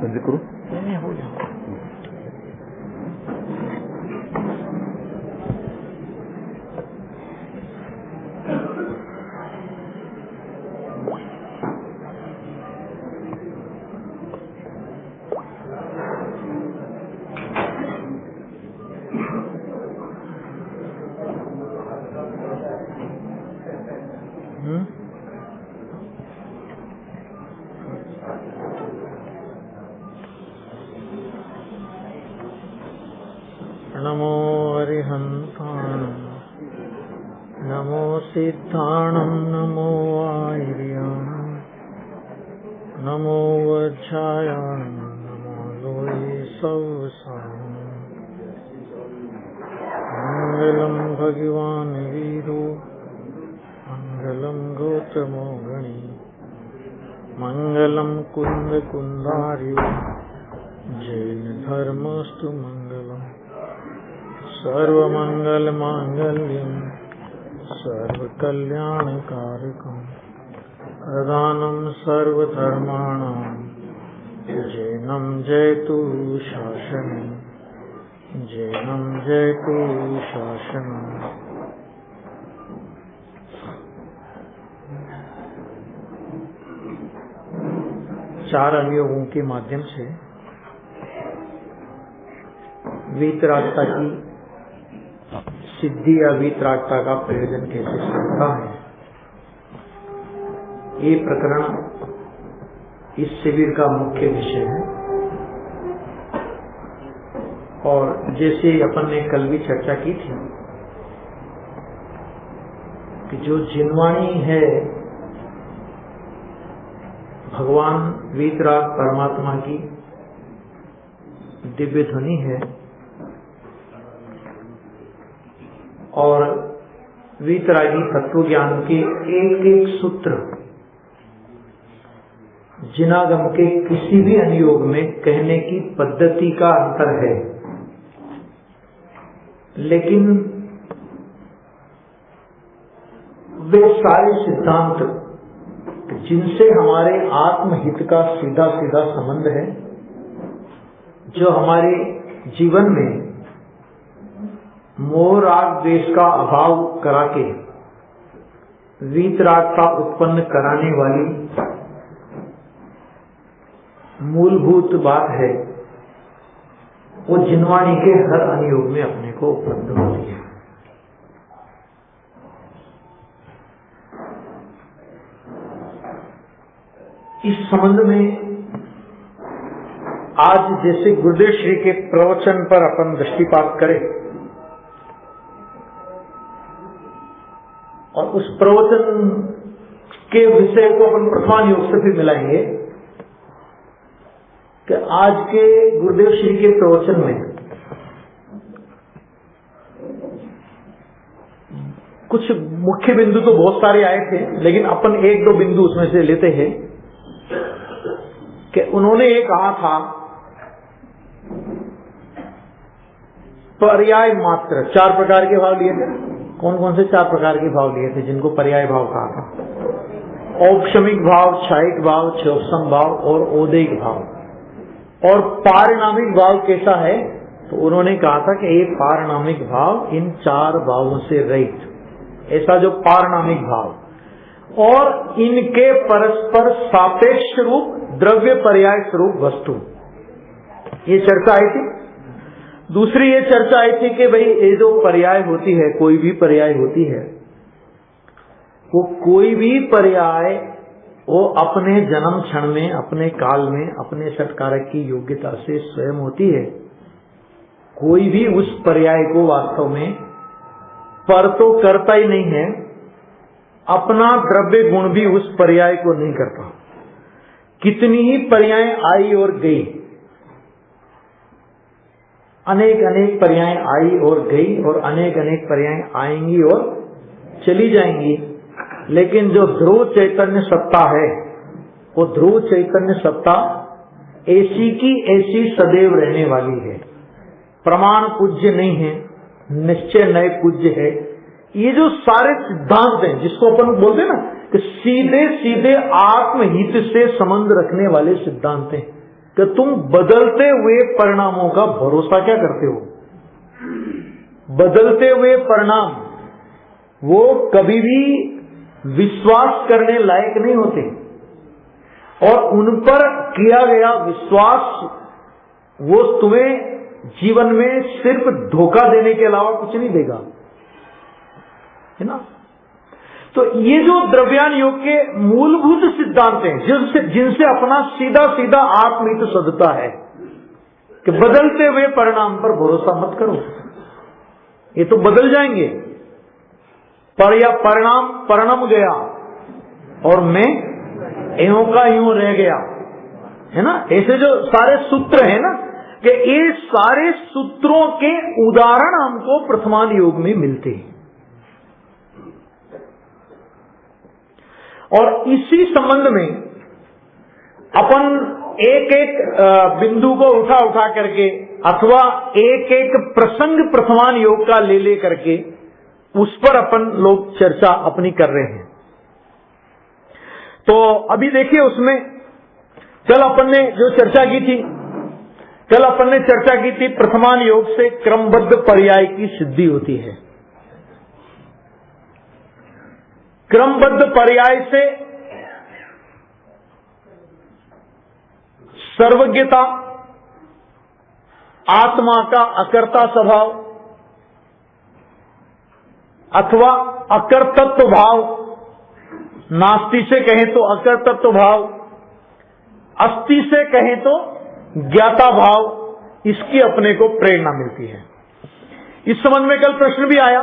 करूँ? नहीं, हो जाए। नमो अरिहन्ताणं नमो सिद्धाणं नमो आर्याणं नमो वज्रायाणं नमो लोये सवसानं मंगलं भगवान् वीरो मंगलं गौतमो गणी मंगलं कुंद कुंदार्यो जैन धर्मस्तु मंगलम् सर्वमंगल मांगल्यं सर्वकल्याणकारकं प्रदानं सर्वधर्माणां जैनं जयतु शासनं जैनं जयतु शासनं। चार अनुयोगों के माध्यम से वीतरागता की सिद्धि या वीतरागता का प्रयोजन कैसे सकता है, ये प्रकरण इस शिविर का मुख्य विषय है। और जैसे अपन ने कल भी चर्चा की थी कि जो जिनवाणी है भगवान वीतराग परमात्मा की दिव्य ध्वनि है, और वीतरागी तत्व ज्ञान के एक एक सूत्र जिनागम के किसी भी अनुयोग में कहने की पद्धति का अंतर है, लेकिन वे सारे सिद्धांत जिनसे हमारे आत्महित का सीधा सीधा संबंध है, जो हमारे जीवन में मोह राग द्वेष का अभाव करा के वीतराग का उत्पन्न कराने वाली मूलभूत बात है, वो जिनवाणी के हर अनुयोग में अपने को उपलब्ध होती है। इस संबंध में आज जैसे गुरुदेव श्री के प्रवचन पर अपन दृष्टिपात करें और उस प्रवचन के विषय को अपन प्रथमान योग से फिर मिलाएंगे कि आज के गुरुदेव श्री के प्रवचन में कुछ मुख्य बिंदु तो बहुत सारे आए थे, लेकिन अपन एक दो बिंदु उसमें से लेते हैं कि उन्होंने ये कहा था पर्याय मात्र। चार प्रकार के भाव लिए थे। कौन कौन से चार प्रकार के भाव लिए थे जिनको पर्याय भाव कहा था? औपशमिक भाव, क्षायिक भाव, क्षोभसम भाव और औदैहिक भाव। और पारिणामिक भाव कैसा है? तो उन्होंने कहा था कि एक पारिणामिक भाव इन चार भावों से रहित, ऐसा जो पारिणामिक भाव और इनके परस्पर सापेक्ष रूप द्रव्य पर्याय स्वरूप वस्तु, ये चर्चा आई थी। दूसरी ये चर्चा आई थी कि भाई ये जो पर्याय होती है, कोई भी पर्याय होती है, वो कोई भी पर्याय वो अपने जन्म क्षण में, अपने काल में, अपने षटकारक की योग्यता से स्वयं होती है। कोई भी उस पर्याय को वास्तव में पर तो करता ही नहीं है, अपना द्रव्य गुण भी उस पर्याय को नहीं करता। कितनी ही पर्याय आई और गई, अनेक अनेक पर्याय आई और गई और अनेक अनेक पर्याय आएंगी और चली जाएंगी, लेकिन जो ध्रुव चैतन्य सत्ता है, वो ध्रुव चैतन्य सत्ता ऐसी की ऐसी सदैव रहने वाली है। प्रमाण पूज्य नहीं है, निश्चय नए पूज्य है। ये जो सारे सिद्धांत हैं जिसको अपन बोलते हैं ना कि सीधे सीधे आत्महित से संबंध रखने वाले सिद्धांत हैं, कि तुम बदलते हुए परिणामों का भरोसा क्या करते हो। बदलते हुए परिणाम वो कभी भी विश्वास करने लायक नहीं होते, और उन पर किया गया विश्वास वो तुम्हें जीवन में सिर्फ धोखा देने के अलावा कुछ नहीं देगा, है ना। तो ये जो द्रव्यान योग के मूलभूत सिद्धांत हैं जिनसे अपना सीधा सीधा आत्महित सदता है कि बदलते हुए परिणाम पर भरोसा मत करो, ये तो बदल जाएंगे। परिणाम परिणम गया और मैं एहों का यूं रह गया, है ना। ऐसे जो सारे सूत्र हैं ना, कि ये सारे सूत्रों के उदाहरण हमको प्रथमान योग में मिलते हैं। और इसी संबंध में अपन एक एक बिंदु को उठा उठा करके अथवा एक एक प्रसंग प्रथमान योग का ले ले करके उस पर अपन लोग चर्चा अपनी कर रहे हैं। तो अभी देखिए, उसमें कल अपन ने जो चर्चा की थी, प्रथमान योग से क्रमबद्ध पर्याय की सिद्धि होती है। क्रमबद्ध पर्याय से सर्वज्ञता, आत्मा का अकर्ता स्वभाव अथवा अकर्तृत्व भाव, नास्ति से कहें तो अकर्तृत्व भाव, अस्ति से कहें तो ज्ञाता भाव, इसकी अपने को प्रेरणा मिलती है। इस संबंध में कल प्रश्न भी आया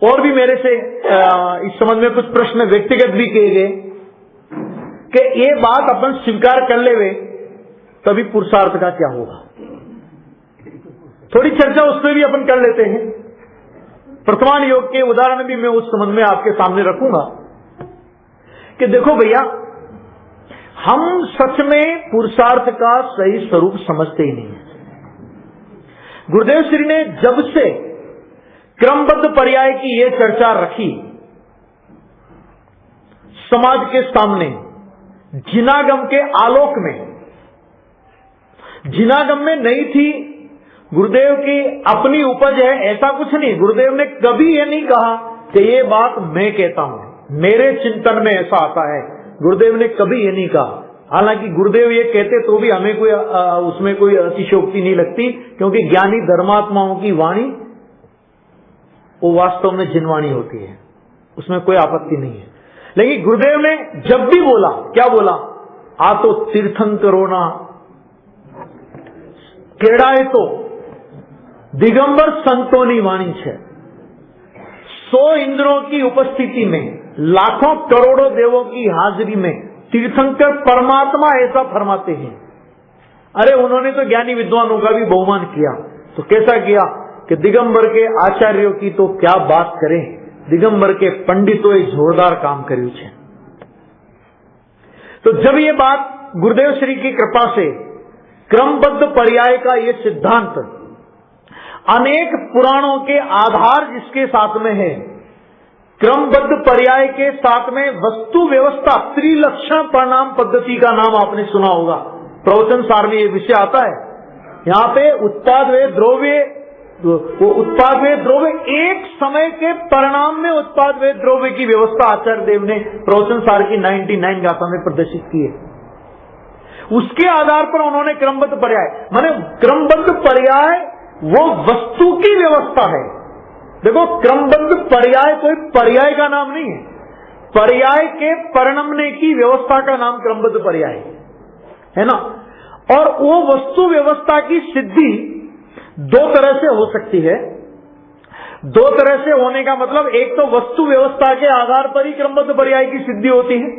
और भी मेरे से इस संबंध में कुछ प्रश्न व्यक्तिगत भी किए गए कि ये बात अपन स्वीकार कर ले तभी पुरुषार्थ का क्या होगा। थोड़ी चर्चा उसमें भी अपन कर लेते हैं। प्रथमान योग के उदाहरण भी मैं उस संबंध में आपके सामने रखूंगा कि देखो भैया, हम सच में पुरुषार्थ का सही स्वरूप समझते ही नहीं है। गुरुदेव श्री ने जब से क्रमबद्ध पर्याय की यह चर्चा रखी समाज के सामने, जिनागम के आलोक में, जिनागम में नहीं थी, गुरुदेव की अपनी उपज है ऐसा कुछ नहीं। गुरुदेव ने कभी ये नहीं कहा कि ये बात मैं कहता हूं, मेरे चिंतन में ऐसा आता है, गुरुदेव ने कभी ये नहीं कहा। हालांकि गुरुदेव ये कहते तो भी हमें कोई उसमें कोई अतिशयोक्ति नहीं लगती, क्योंकि ज्ञानी धर्मात्माओं की वाणी वो वास्तव में जिनवाणी होती है, उसमें कोई आपत्ति नहीं है। लेकिन गुरुदेव ने जब भी बोला, क्या बोला, आ तो तीर्थंकरो ना केड़ाए तो दिगंबर संतोनी वाणी छे। 100 इंद्रों की उपस्थिति में, लाखों करोड़ों देवों की हाजिरी में तीर्थंकर परमात्मा ऐसा फरमाते हैं। अरे उन्होंने तो ज्ञानी विद्वानों का भी बहुमान किया, तो कैसा किया कि दिगंबर के आचार्यों की तो क्या बात करें, दिगंबर के पंडितों जोरदार काम कर्યું છે। तो जब ये बात गुरुदेव श्री की कृपा से क्रमबद्ध पर्याय का ये सिद्धांत अनेक पुराणों के आधार जिसके साथ में है, क्रमबद्ध पर्याय के साथ में वस्तु व्यवस्था, त्रिलक्षण परिणाम पद्धति का नाम आपने सुना होगा, प्रवचन सार में ये विषय आता है। यहाँ पे उत्पाद व द्रव्य, वो उत्पाद व द्रव्य, एक समय के परिणाम में उत्पाद व द्रव्य की व्यवस्था आचार्य देव ने प्रवचन सार की 99 गाथा में प्रदर्शित की है। उसके आधार पर उन्होंने क्रमबद्ध पर्याय, माने क्रमबद्ध पर्याय वो वस्तु की व्यवस्था है। देखो, क्रमबद्ध पर्याय कोई पर्याय का नाम नहीं है, पर्याय के परिणमने की व्यवस्था का नाम क्रमबद्ध पर्याय है ना। और वो वस्तु व्यवस्था की सिद्धि दो तरह से हो सकती है। दो तरह से होने का मतलब, एक तो वस्तु व्यवस्था के आधार पर ही क्रमबद्ध पर्याय की सिद्धि होती है,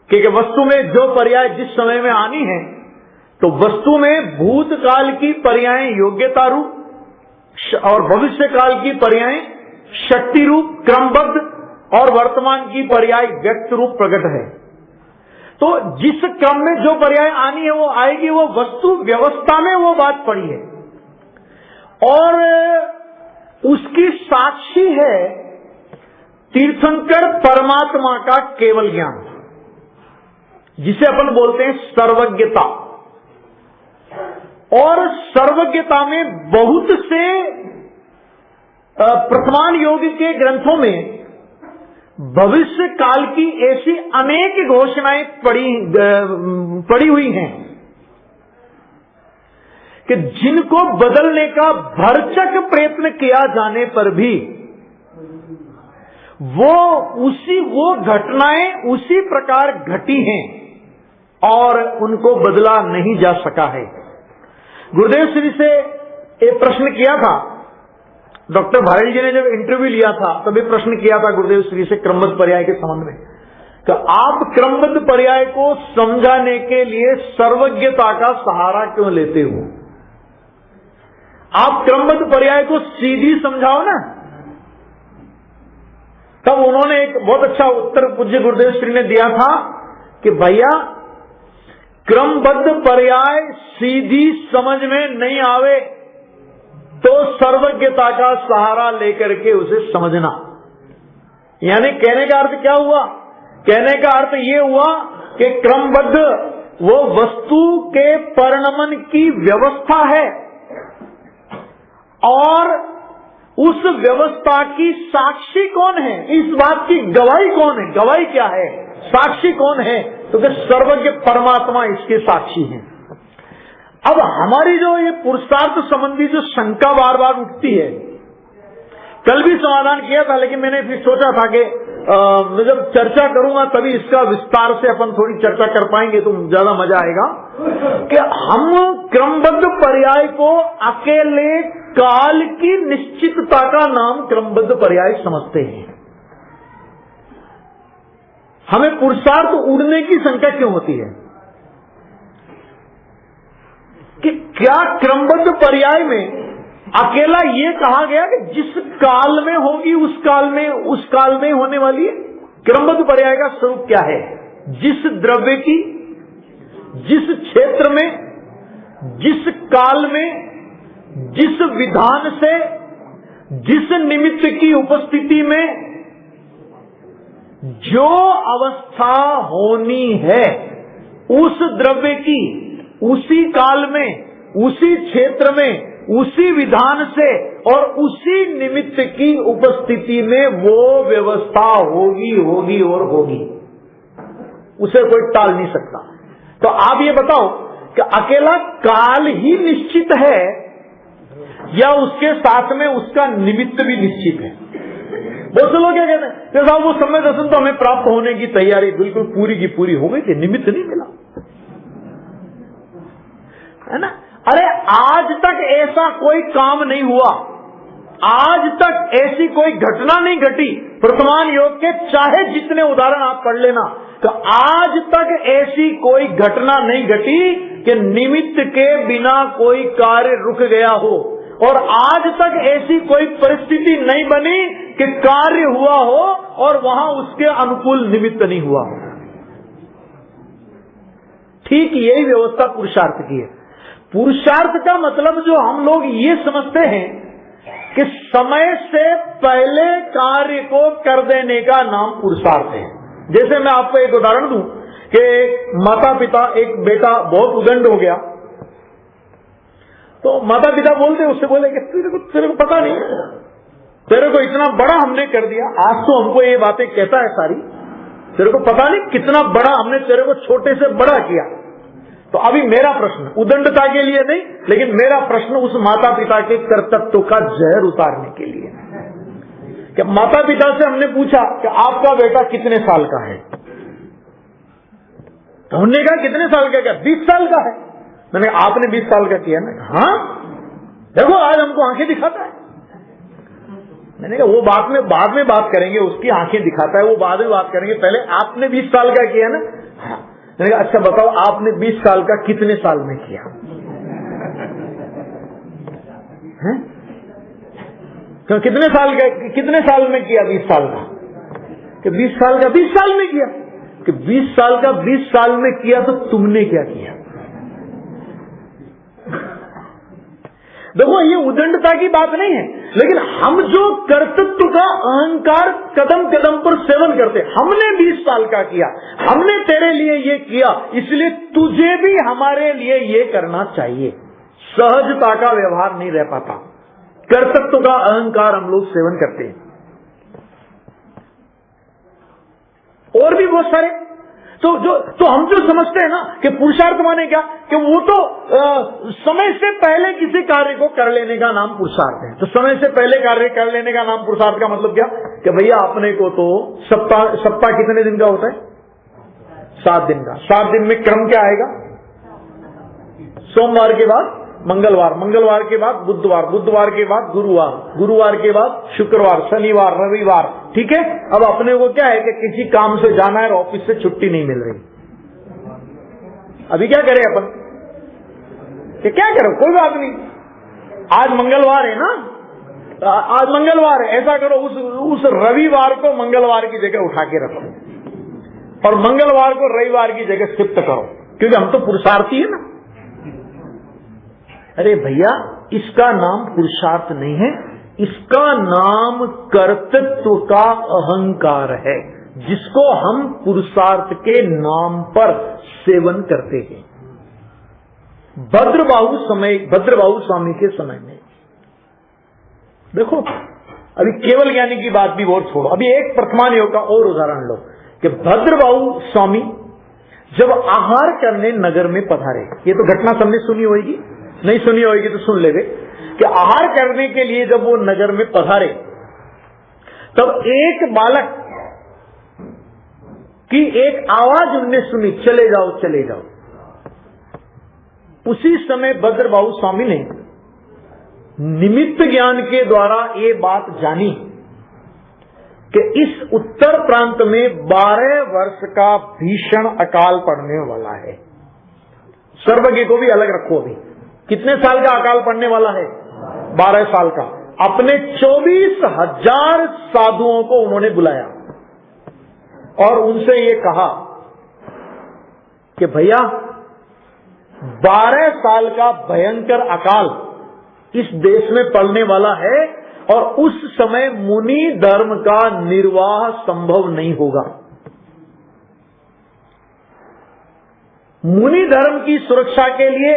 क्योंकि वस्तु में जो पर्याय जिस समय में आनी है, तो वस्तु में भूतकाल की पर्याय योग्यता रूप और भविष्य काल की पर्याय शक्ति रूप क्रमबद्ध और वर्तमान की पर्याय व्यक्त रूप प्रकट है। तो जिस क्रम में जो पर्याय आनी है वो आएगी, वो वस्तु व्यवस्था में वो बात पड़ी है और उसकी साक्षी है तीर्थंकर परमात्मा का केवल ज्ञान। जिसे अपन बोलते हैं सर्वज्ञता। और सर्वज्ञता में बहुत से वर्तमान योग के ग्रंथों में भविष्य काल की ऐसी अनेक घोषणाएं पड़ी हुई हैं कि जिनको बदलने का भरसक प्रयत्न किया जाने पर भी वो घटनाएं उसी प्रकार घटी हैं और उनको बदला नहीं जा सका है। गुरुदेव श्री से एक प्रश्न किया था, डॉक्टर भारल जी ने जब इंटरव्यू लिया था तब एक प्रश्न किया था गुरुदेव श्री से क्रमबद्ध पर्याय के संबंध में, कि आप क्रमबद्ध पर्याय को समझाने के लिए सर्वज्ञता का सहारा क्यों लेते हो? आप क्रमबद्ध पर्याय को सीधी समझाओ ना। तब उन्होंने एक बहुत अच्छा उत्तर पूज्य गुरुदेव श्री ने दिया था कि भैया, क्रमबद्ध पर्याय सीधी समझ में नहीं आवे तो सर्वज्ञता का सहारा लेकर के उसे समझना। यानी कहने का अर्थ क्या हुआ? कहने का अर्थ ये हुआ कि क्रमबद्ध वो वस्तु के परिणमन की व्यवस्था है और उस व्यवस्था की साक्षी कौन है, इस बात की गवाही कौन है? गवाही क्या है? साक्षी कौन है? तो कि सर्वज्ञ परमात्मा इसके साक्षी हैं। अब हमारी जो ये पुरुषार्थ संबंधी जो शंका बार बार उठती है, कल भी समाधान किया था, लेकिन मैंने फिर सोचा था कि मैं जब चर्चा करूंगा तभी इसका विस्तार से अपन थोड़ी चर्चा कर पाएंगे तो ज्यादा मजा आएगा, कि हम क्रमबद्ध पर्याय को अकेले काल की निश्चितता का नाम क्रमबद्ध पर्याय समझते हैं। हमें पुरुषार्थ उड़ने की शंका क्यों होती है कि क्या क्रमबद्ध पर्याय में अकेला ये कहा गया कि जिस काल में होगी उस काल में होने वाली है? क्रमबद्ध पर्याय का स्वरूप क्या है? जिस द्रव्य की, जिस क्षेत्र में, जिस काल में, जिस विधान से, जिस निमित्त की उपस्थिति में जो अवस्था होनी है उस द्रव्य की, उसी काल में, उसी क्षेत्र में, उसी विधान से और उसी निमित्त की उपस्थिति में वो व्यवस्था होगी और होगी, उसे कोई टाल नहीं सकता। तो आप ये बताओ कि अकेला काल ही निश्चित है या उसके साथ में उसका निमित्त भी निश्चित है? बहुत से लोग क्या कहते हैं कि साहब वो समय दर्शन तो हमें प्राप्त होने की तैयारी बिल्कुल पूरी की पूरी हो गई थी, निमित्त नहीं मिला, है ना? अरे आज तक ऐसा कोई काम नहीं हुआ, आज तक ऐसी कोई घटना नहीं घटी वर्तमान योग के, चाहे जितने उदाहरण आप पढ़ लेना, तो आज तक ऐसी कोई घटना नहीं घटी कि निमित्त के बिना कोई कार्य रुक गया हो, और आज तक ऐसी कोई परिस्थिति नहीं बनी कि कार्य हुआ हो और वहां उसके अनुकूल निमित्त नहीं हुआ हो। ठीक यही व्यवस्था पुरुषार्थ की है। पुरुषार्थ का मतलब जो हम लोग ये समझते हैं कि समय से पहले कार्य को कर देने का नाम पुरुषार्थ है। जैसे मैं आपको एक उदाहरण दूं कि माता पिता, एक बेटा बहुत उदंड हो गया, तो माता पिता बोलते, उससे बोले कि तेरे को पता नहीं, तेरे को इतना बड़ा हमने कर दिया, आज तो हमको ये बातें कहता है सारी, तेरे को पता नहीं कितना बड़ा हमने तेरे को छोटे से बड़ा किया। तो अभी मेरा प्रश्न उदंडता के लिए नहीं, लेकिन मेरा प्रश्न उस माता पिता के कर्तव्यों का जहर उतारने के लिए, कि माता पिता से हमने पूछा कि आपका बेटा कितने साल का है? तो हमने कहा कितने साल का? क्या 20 साल का है? मैंने कहा आपने 20 साल का किया ना? हाँ, देखो आज हमको आंखें दिखाता है। मैंने कहा वो बाद में बात करेंगे, उसकी आंखें दिखाता है वो बाद में बात करेंगे, पहले आपने 20 साल का किया ना? हाँ। मैंने कहा अच्छा बताओ आपने 20 साल का कितने साल में किया? तो कितने साल में किया? 20 साल का। कि 20 साल का 20 साल में किया? कि 20 साल का 20 साल में किया तो तुमने क्या किया? देखो ये उदंडता की बात नहीं है, लेकिन हम जो कर्तृत्व का अहंकार कदम कदम पर सेवन करते, हमने 20 साल का किया, हमने तेरे लिए ये किया, इसलिए तुझे भी हमारे लिए ये करना चाहिए, सहजता का व्यवहार नहीं रह पाता। कर्तृत्व का अहंकार हम लोग सेवन करते हैं। और भी बहुत सारे तो हम जो समझते हैं ना कि पुरुषार्थ माने क्या, कि वो तो समय से पहले किसी कार्य को कर लेने का नाम पुरुषार्थ है। तो समय से पहले कार्य कर लेने का नाम पुरुषार्थ का मतलब क्या, कि भैया अपने को तो सप्ताह कितने दिन का होता है? 7 दिन का। 7 दिन में क्रम क्या आएगा? सोमवार के बाद मंगलवार, मंगलवार के बाद बुधवार, बुधवार के बाद गुरुवार, गुरुवार के बाद शुक्रवार, शनिवार, रविवार। ठीक है। अब अपने को क्या है कि किसी काम से जाना है और ऑफिस से छुट्टी नहीं मिल रही, अभी क्या करें अपन? कि क्या करो, कोई बात नहीं, आज मंगलवार है ना, आज मंगलवार है, ऐसा करो उस रविवार को मंगलवार की जगह उठा के रखो और मंगलवार को रविवार की जगह शिफ्ट करो, क्योंकि हम तो पुरुषार्थी है ना। अरे भैया, इसका नाम पुरुषार्थ नहीं है, इसका नाम कर्तृत्व का अहंकार है, जिसको हम पुरुषार्थ के नाम पर सेवन करते हैं। भद्रबाहु स्वामी के समय में देखो, अभी केवल ज्ञानी की बात भी बहुत छोड़ो, अभी एक प्रथमान योग का और उदाहरण लो कि भद्रबाहु स्वामी जब आहार करने नगर में पधारे, ये तो घटना सबने सुनी होगी, नहीं सुनी होगी तो सुन लेवे कि आहार करने के लिए जब वो नगर में पधारे, तब एक बालक की एक आवाज उनने सुनी, चले जाओ चले जाओ। उसी समय भद्रबाहु स्वामी ने निमित्त ज्ञान के द्वारा ये बात जानी कि इस उत्तर प्रांत में 12 वर्ष का भीषण अकाल पड़ने वाला है। सर्वज्ञ को भी अलग रखो, अभी कितने साल का अकाल पड़ने वाला है? 12 साल का। अपने 24,000 साधुओं को उन्होंने बुलाया और उनसे ये कहा कि भैया 12 साल का भयंकर अकाल इस देश में पड़ने वाला है और उस समय मुनि धर्म का निर्वाह संभव नहीं होगा। मुनि धर्म की सुरक्षा के लिए,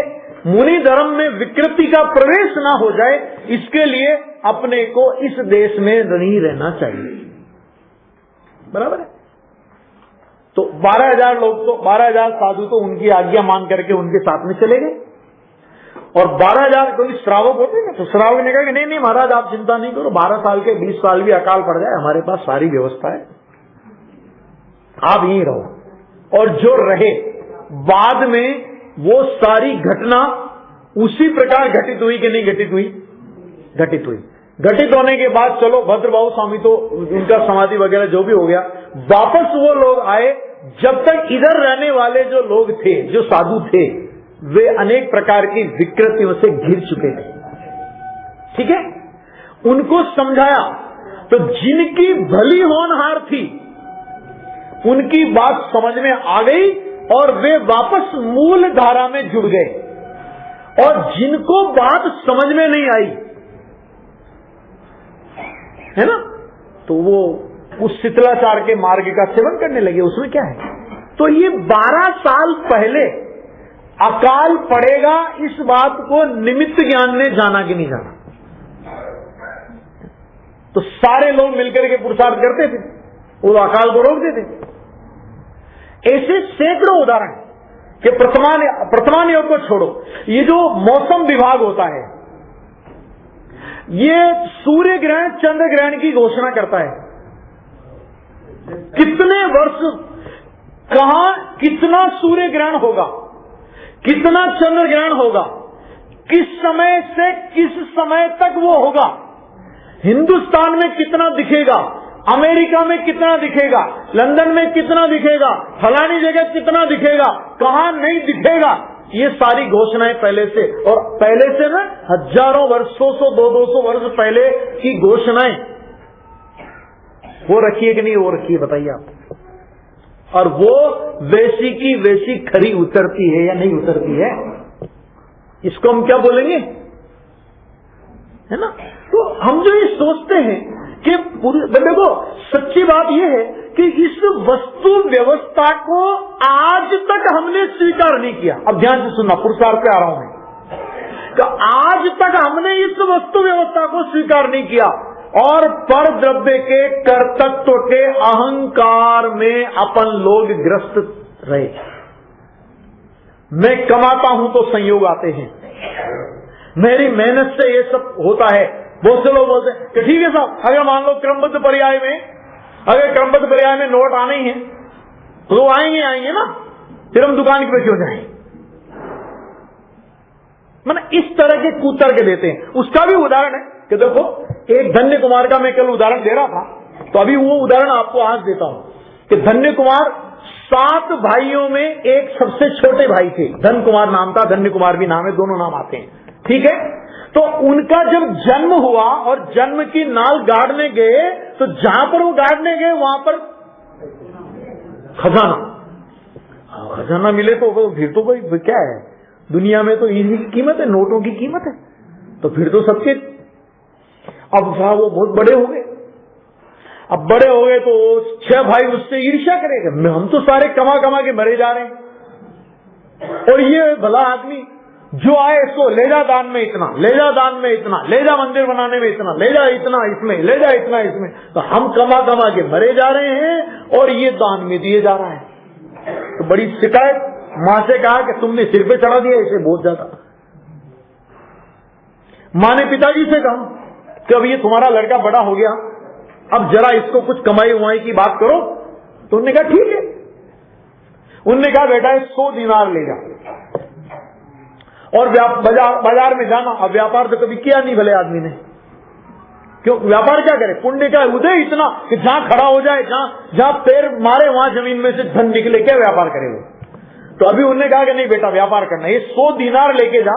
मुनि धर्म में विकृति का प्रवेश ना हो जाए, इसके लिए अपने को इस देश में नहीं रहना चाहिए। बराबर है। तो 12,000 लोग, तो 12,000 साधु तो उनकी आज्ञा मान करके उनके साथ में चले गए और 12,000 कोई श्रावक होते हैं, तो श्रावक ने कहा कि नहीं नहीं महाराज, आप चिंता नहीं करो, 12 साल के 20 साल भी अकाल पड़ जाए, हमारे पास सारी व्यवस्था है, आप यहीं रहो। और जो रहे, बाद में वो सारी घटना उसी प्रकार घटित हुई कि नहीं घटित हुई? घटित हुई। घटित होने के बाद चलो भद्रबाहु स्वामी तो उनका समाधि वगैरह जो भी हो गया, वापस वो लोग आए। जब तक इधर रहने वाले जो लोग थे, जो साधु थे, वे अनेक प्रकार की विकृतियों से घिर चुके थे। ठीक है। उनको समझाया तो जिनकी भली होनहार थी उनकी बात समझ में आ गई और वे वापस मूल धारा में जुड़ गए, और जिनको बात समझ में नहीं आई है ना, तो वो उस शीतलाचार के मार्ग का सेवन करने लगे। उसमें क्या है? तो ये 12 साल पहले अकाल पड़ेगा, इस बात को निमित्त ज्ञान ने जाना कि नहीं जाना? तो सारे लोग मिलकर के पुरुषार्थ करते थे, वो अकाल को रोक देते थे। ऐसे सैकड़ों उदाहरण कि प्रथमान योग को छोड़ो, ये जो मौसम विभाग होता है, ये सूर्य ग्रहण चंद्र ग्रहण की घोषणा करता है। कितने वर्ष, कहां कितना सूर्य ग्रहण होगा, कितना चंद्र ग्रहण होगा, किस समय से किस समय तक वो होगा, हिंदुस्तान में कितना दिखेगा, अमेरिका में कितना दिखेगा, लंदन में कितना दिखेगा, फलानी जगह कितना दिखेगा, कहां नहीं दिखेगा, ये सारी घोषणाएं पहले से, और पहले से ना हजारों वर्षों, 200-200 वर्ष पहले की घोषणाएं वो रखी है कि नहीं वो रखी है, बताइए आप। और वो वैसी की वैसी खरी उतरती है या नहीं उतरती है, इसको हम क्या बोलेंगे, है ना। तो हम जो ये सोचते हैं कि देखो, सच्ची बात यह है कि इस वस्तु व्यवस्था को आज तक हमने स्वीकार नहीं किया। अब ध्यान से सुनना, पुरुषार्थ पे आ रहा हूं मैं, कि आज तक हमने इस वस्तु व्यवस्था को स्वीकार नहीं किया और पर द्रव्य के कर्तृत्व के अहंकार में अपन लोग ग्रस्त रहे। मैं कमाता हूं तो संयोग आते हैं, मेरी मेहनत से ये सब होता है। बहुत से लोग बोलते हैं कि ठीक है साहब, अगर मान लो क्रमबद्ध पर्याय में नोट आने ही है तो आएंगे ना, फिर हम दुकान पे क्यों जाएं? मैंने इस तरह के कुतर्क देते हैं। उसका भी उदाहरण है कि देखो, एक धन्य कुमार का मैं कल उदाहरण दे रहा था, तो अभी वो उदाहरण आपको आज देता हूं कि धन्य कुमार 7 भाइयों में एक सबसे छोटे भाई थे, धन कुमार नाम था, धन्य कुमार भी नाम है, दोनों नाम आते हैं, ठीक है। तो उनका जब जन्म हुआ और जन्म की नाल गाड़ने गए, तो जहां पर वो गाड़ने गए वहां पर खजाना मिले तो फिर तो भाई क्या है, दुनिया में तो इन्हीं की कीमत है, नोटों की कीमत है, तो फिर तो सबके। अब साहब वो बहुत बड़े हो गए, अब बड़े हो गए तो 6 भाई उससे ईर्ष्या करेंगे, हम तो सारे कमा कमा के मरे जा रहे हैं, और ये भला आदमी जो आए इसको ले जा दान में इतना, ले जा दान में इतना, ले जा मंदिर बनाने में इतना, ले जा इतना इसमें, ले जा इतना इसमें, तो हम कमा कमा के मरे जा रहे हैं और ये दान में दिए जा रहा है। तो बड़ी शिकायत, मां से कहा कि तुमने सिर पे चढ़ा दिया इसे बहुत ज्यादा। मां ने पिताजी से कहा कि अब ये तुम्हारा लड़का बड़ा हो गया, अब जरा इसको कुछ कमाई उमाई की बात करो। तो उन्होंने कहा ठीक है। उन्होंने कहा बेटा 100 दिनार ले जा और बाजार में जाना। अब व्यापार तो कभी किया नहीं भले आदमी ने, क्यों? व्यापार क्या करे, पुण्य का उदय इतना कि जहां खड़ा हो जाए, जहां पैर मारे वहां जमीन में से धन निकले, क्या व्यापार करे वो? तो अभी उन्होंने कहा कि नहीं बेटा व्यापार करना, ये 100 दिनार लेके जा,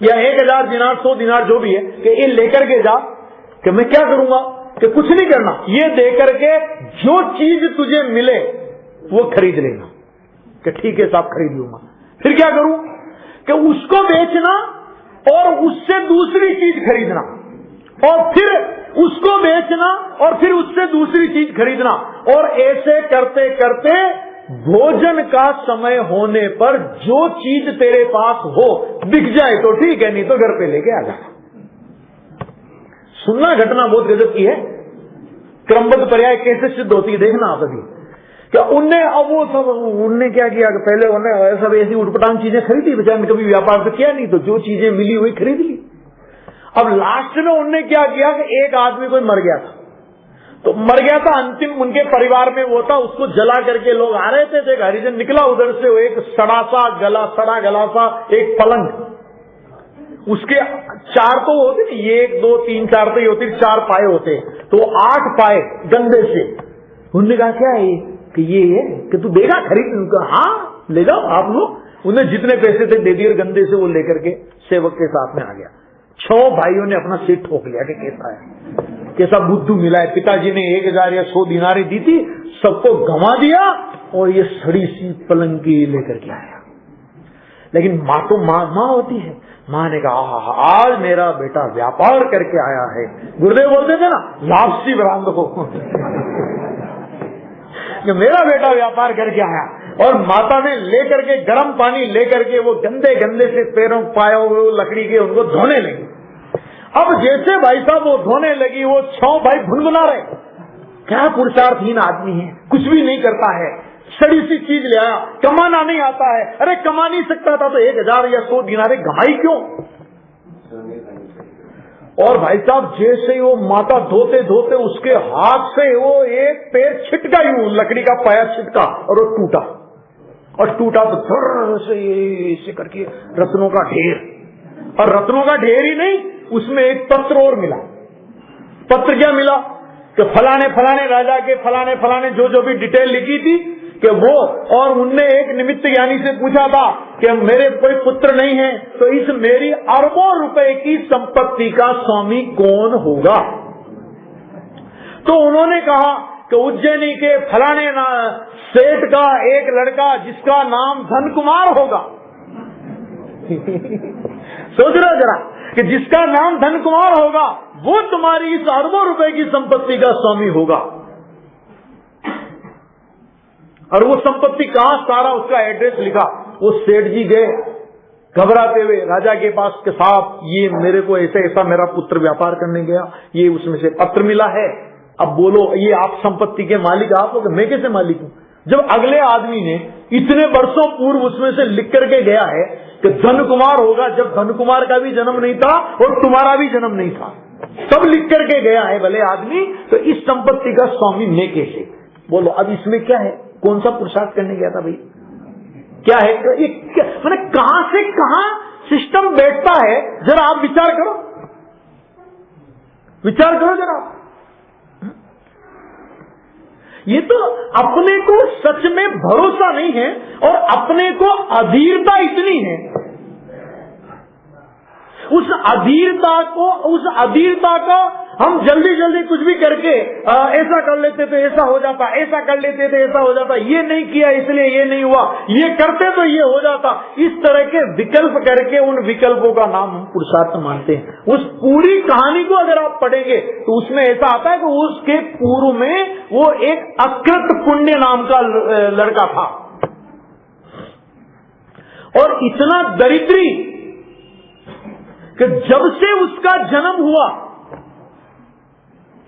या 1000 दिनार 100 दिनार जो भी है, कि ये लेकर के जा। कि मैं क्या करूंगा? कि कुछ नहीं करना, ये देकर के जो चीज तुझे मिले वो खरीद लेना। कि ठीक है साहब खरीद लूंगा। फिर क्या करूं? कि उसको बेचना और उससे दूसरी चीज खरीदना, और फिर उसको बेचना और फिर उससे दूसरी चीज खरीदना, और ऐसे करते करते भोजन का समय होने पर जो चीज तेरे पास हो बिक जाए तो ठीक है, नहीं तो घर पे लेके आ जाना। सुनना, घटना बहुत गजब की है। क्रमबद्ध पर्याय कैसे सिद्ध होती है देखना आप अभी। क्या उनने अब वो सब उनने क्या किया कि पहले उन्होंने सब ऐसी उठपटांग चीजें खरीदी, बेचारे कभी व्यापार तो किया नहीं, तो जो चीजें मिली वही खरीद ली। अब लास्ट में उनने क्या किया कि एक आदमी कोई मर गया था, तो मर गया था, अंतिम उनके परिवार में वो था, उसको जला करके लोग आ रहे थे, एक हरिजन निकला उधर से, वो एक सड़ा गला सा एक पलंग, उसके 4 तो होते, 1 2 3 4 तो होते, 4 पाए होते, तो 8 पाए गंदे से। उन्होंने कहा क्या है कि ये है कि तू देगा खरीद? उनका हाँ ले जाओ आप लोग। उन्हें जितने पैसे थे दे दिए, गंदे से वो लेकर के सेवक के साथ में आ गया। 6 भाइयों ने अपना सिर ठोक लिया कि कैसा है, कैसा बुद्धू मिला है। पिताजी ने 1000 या 100 दिनारी दी थी, सबको गंवा दिया और ये सड़ी सी पलंग की लेकर के आया। लेकिन माँ तो माँ होती है। माँ ने कहा आज मेरा बेटा व्यापार करके आया है। गुरुदेव बोलते थे ना, लापसी बरामद हो कि मेरा बेटा व्यापार करके आया। और माता ने लेकर के गर्म पानी लेकर के वो गंदे गंदे से पैरों पायों लकड़ी के उनको धोने लगी। अब जैसे भाई साहब वो धोने लगी, वो 6 भाई भुनभुना रहे, क्या पुरुषार्थहीन आदमी है, कुछ भी नहीं करता है, सड़ी सी चीज ले आया, कमाना नहीं आता है। अरे कमा नहीं सकता था तो 1000 या 100 दिनारे गंवाई क्यों? और भाई साहब जैसे ही वो माता धोते धोते उसके हाथ से वो एक पैर छिटका, यूं लकड़ी का पाया छिटका और वो टूटा, और टूटा तो थोड़ा से ऐसे करके रत्नों का ढेर, और रत्नों का ढेर ही नहीं, उसमें एक पत्र और मिला। पत्र क्या मिला कि फलाने फलाने राजा के फलाने जो भी डिटेल लिखी थी कि वो, और उनने एक निमित्त ज्ञानी से पूछा था कि मेरे कोई पुत्र नहीं है, तो इस मेरी अरबों रुपए की संपत्ति का स्वामी कौन होगा? तो उन्होंने कहा कि उज्जैनी के फलाने सेठ का एक लड़का जिसका नाम धन कुमार होगा। सोच रहे जरा कि जिसका नाम धन कुमार होगा, वो तुम्हारी इस अरबों रुपए की संपत्ति का स्वामी होगा। और वो संपत्ति कहां, सारा उसका एड्रेस लिखा। वो सेठ जी गए घबराते हुए राजा के पास के साहब ये मेरे को ऐसा ऐसा मेरा पुत्र व्यापार करने गया, ये उसमें से पत्र मिला है, अब बोलो ये आप संपत्ति के मालिक आप हो? मैं कैसे मालिक हूं? जब अगले आदमी ने इतने वर्षों पूर्व उसमें से लिख करके गया है कि धन कुमार होगा, जब धन कुमार का भी जन्म नहीं था और तुम्हारा भी जन्म नहीं था, सब लिख करके गया है भले आदमी, तो इस संपत्ति का स्वामी मैं कैसे? बोलो अब इसमें क्या है? कौन सा पुरुषार्थ करने गया था भाई? क्या है? मैंने कहां से कहां सिस्टम बैठता है, जरा आप विचार करो, विचार करो जरा। ये तो अपने को सच में भरोसा नहीं है और अपने को अधीरता इतनी है, उस अधीरता का हम जल्दी जल्दी कुछ भी करके ऐसा कर लेते तो ऐसा हो जाता, ऐसा कर लेते तो ऐसा हो जाता, ये नहीं किया इसलिए ये नहीं हुआ, ये करते तो ये हो जाता, इस तरह के विकल्प करके उन विकल्पों का नाम हम पुरुषार्थ मानते हैं। उस पूरी कहानी को अगर आप पढ़ेंगे तो उसमें ऐसा आता है कि उसके पूर्व में वो एक अकृत पुण्य नाम का लड़का था और इतना दरिद्री कि जब से उसका जन्म हुआ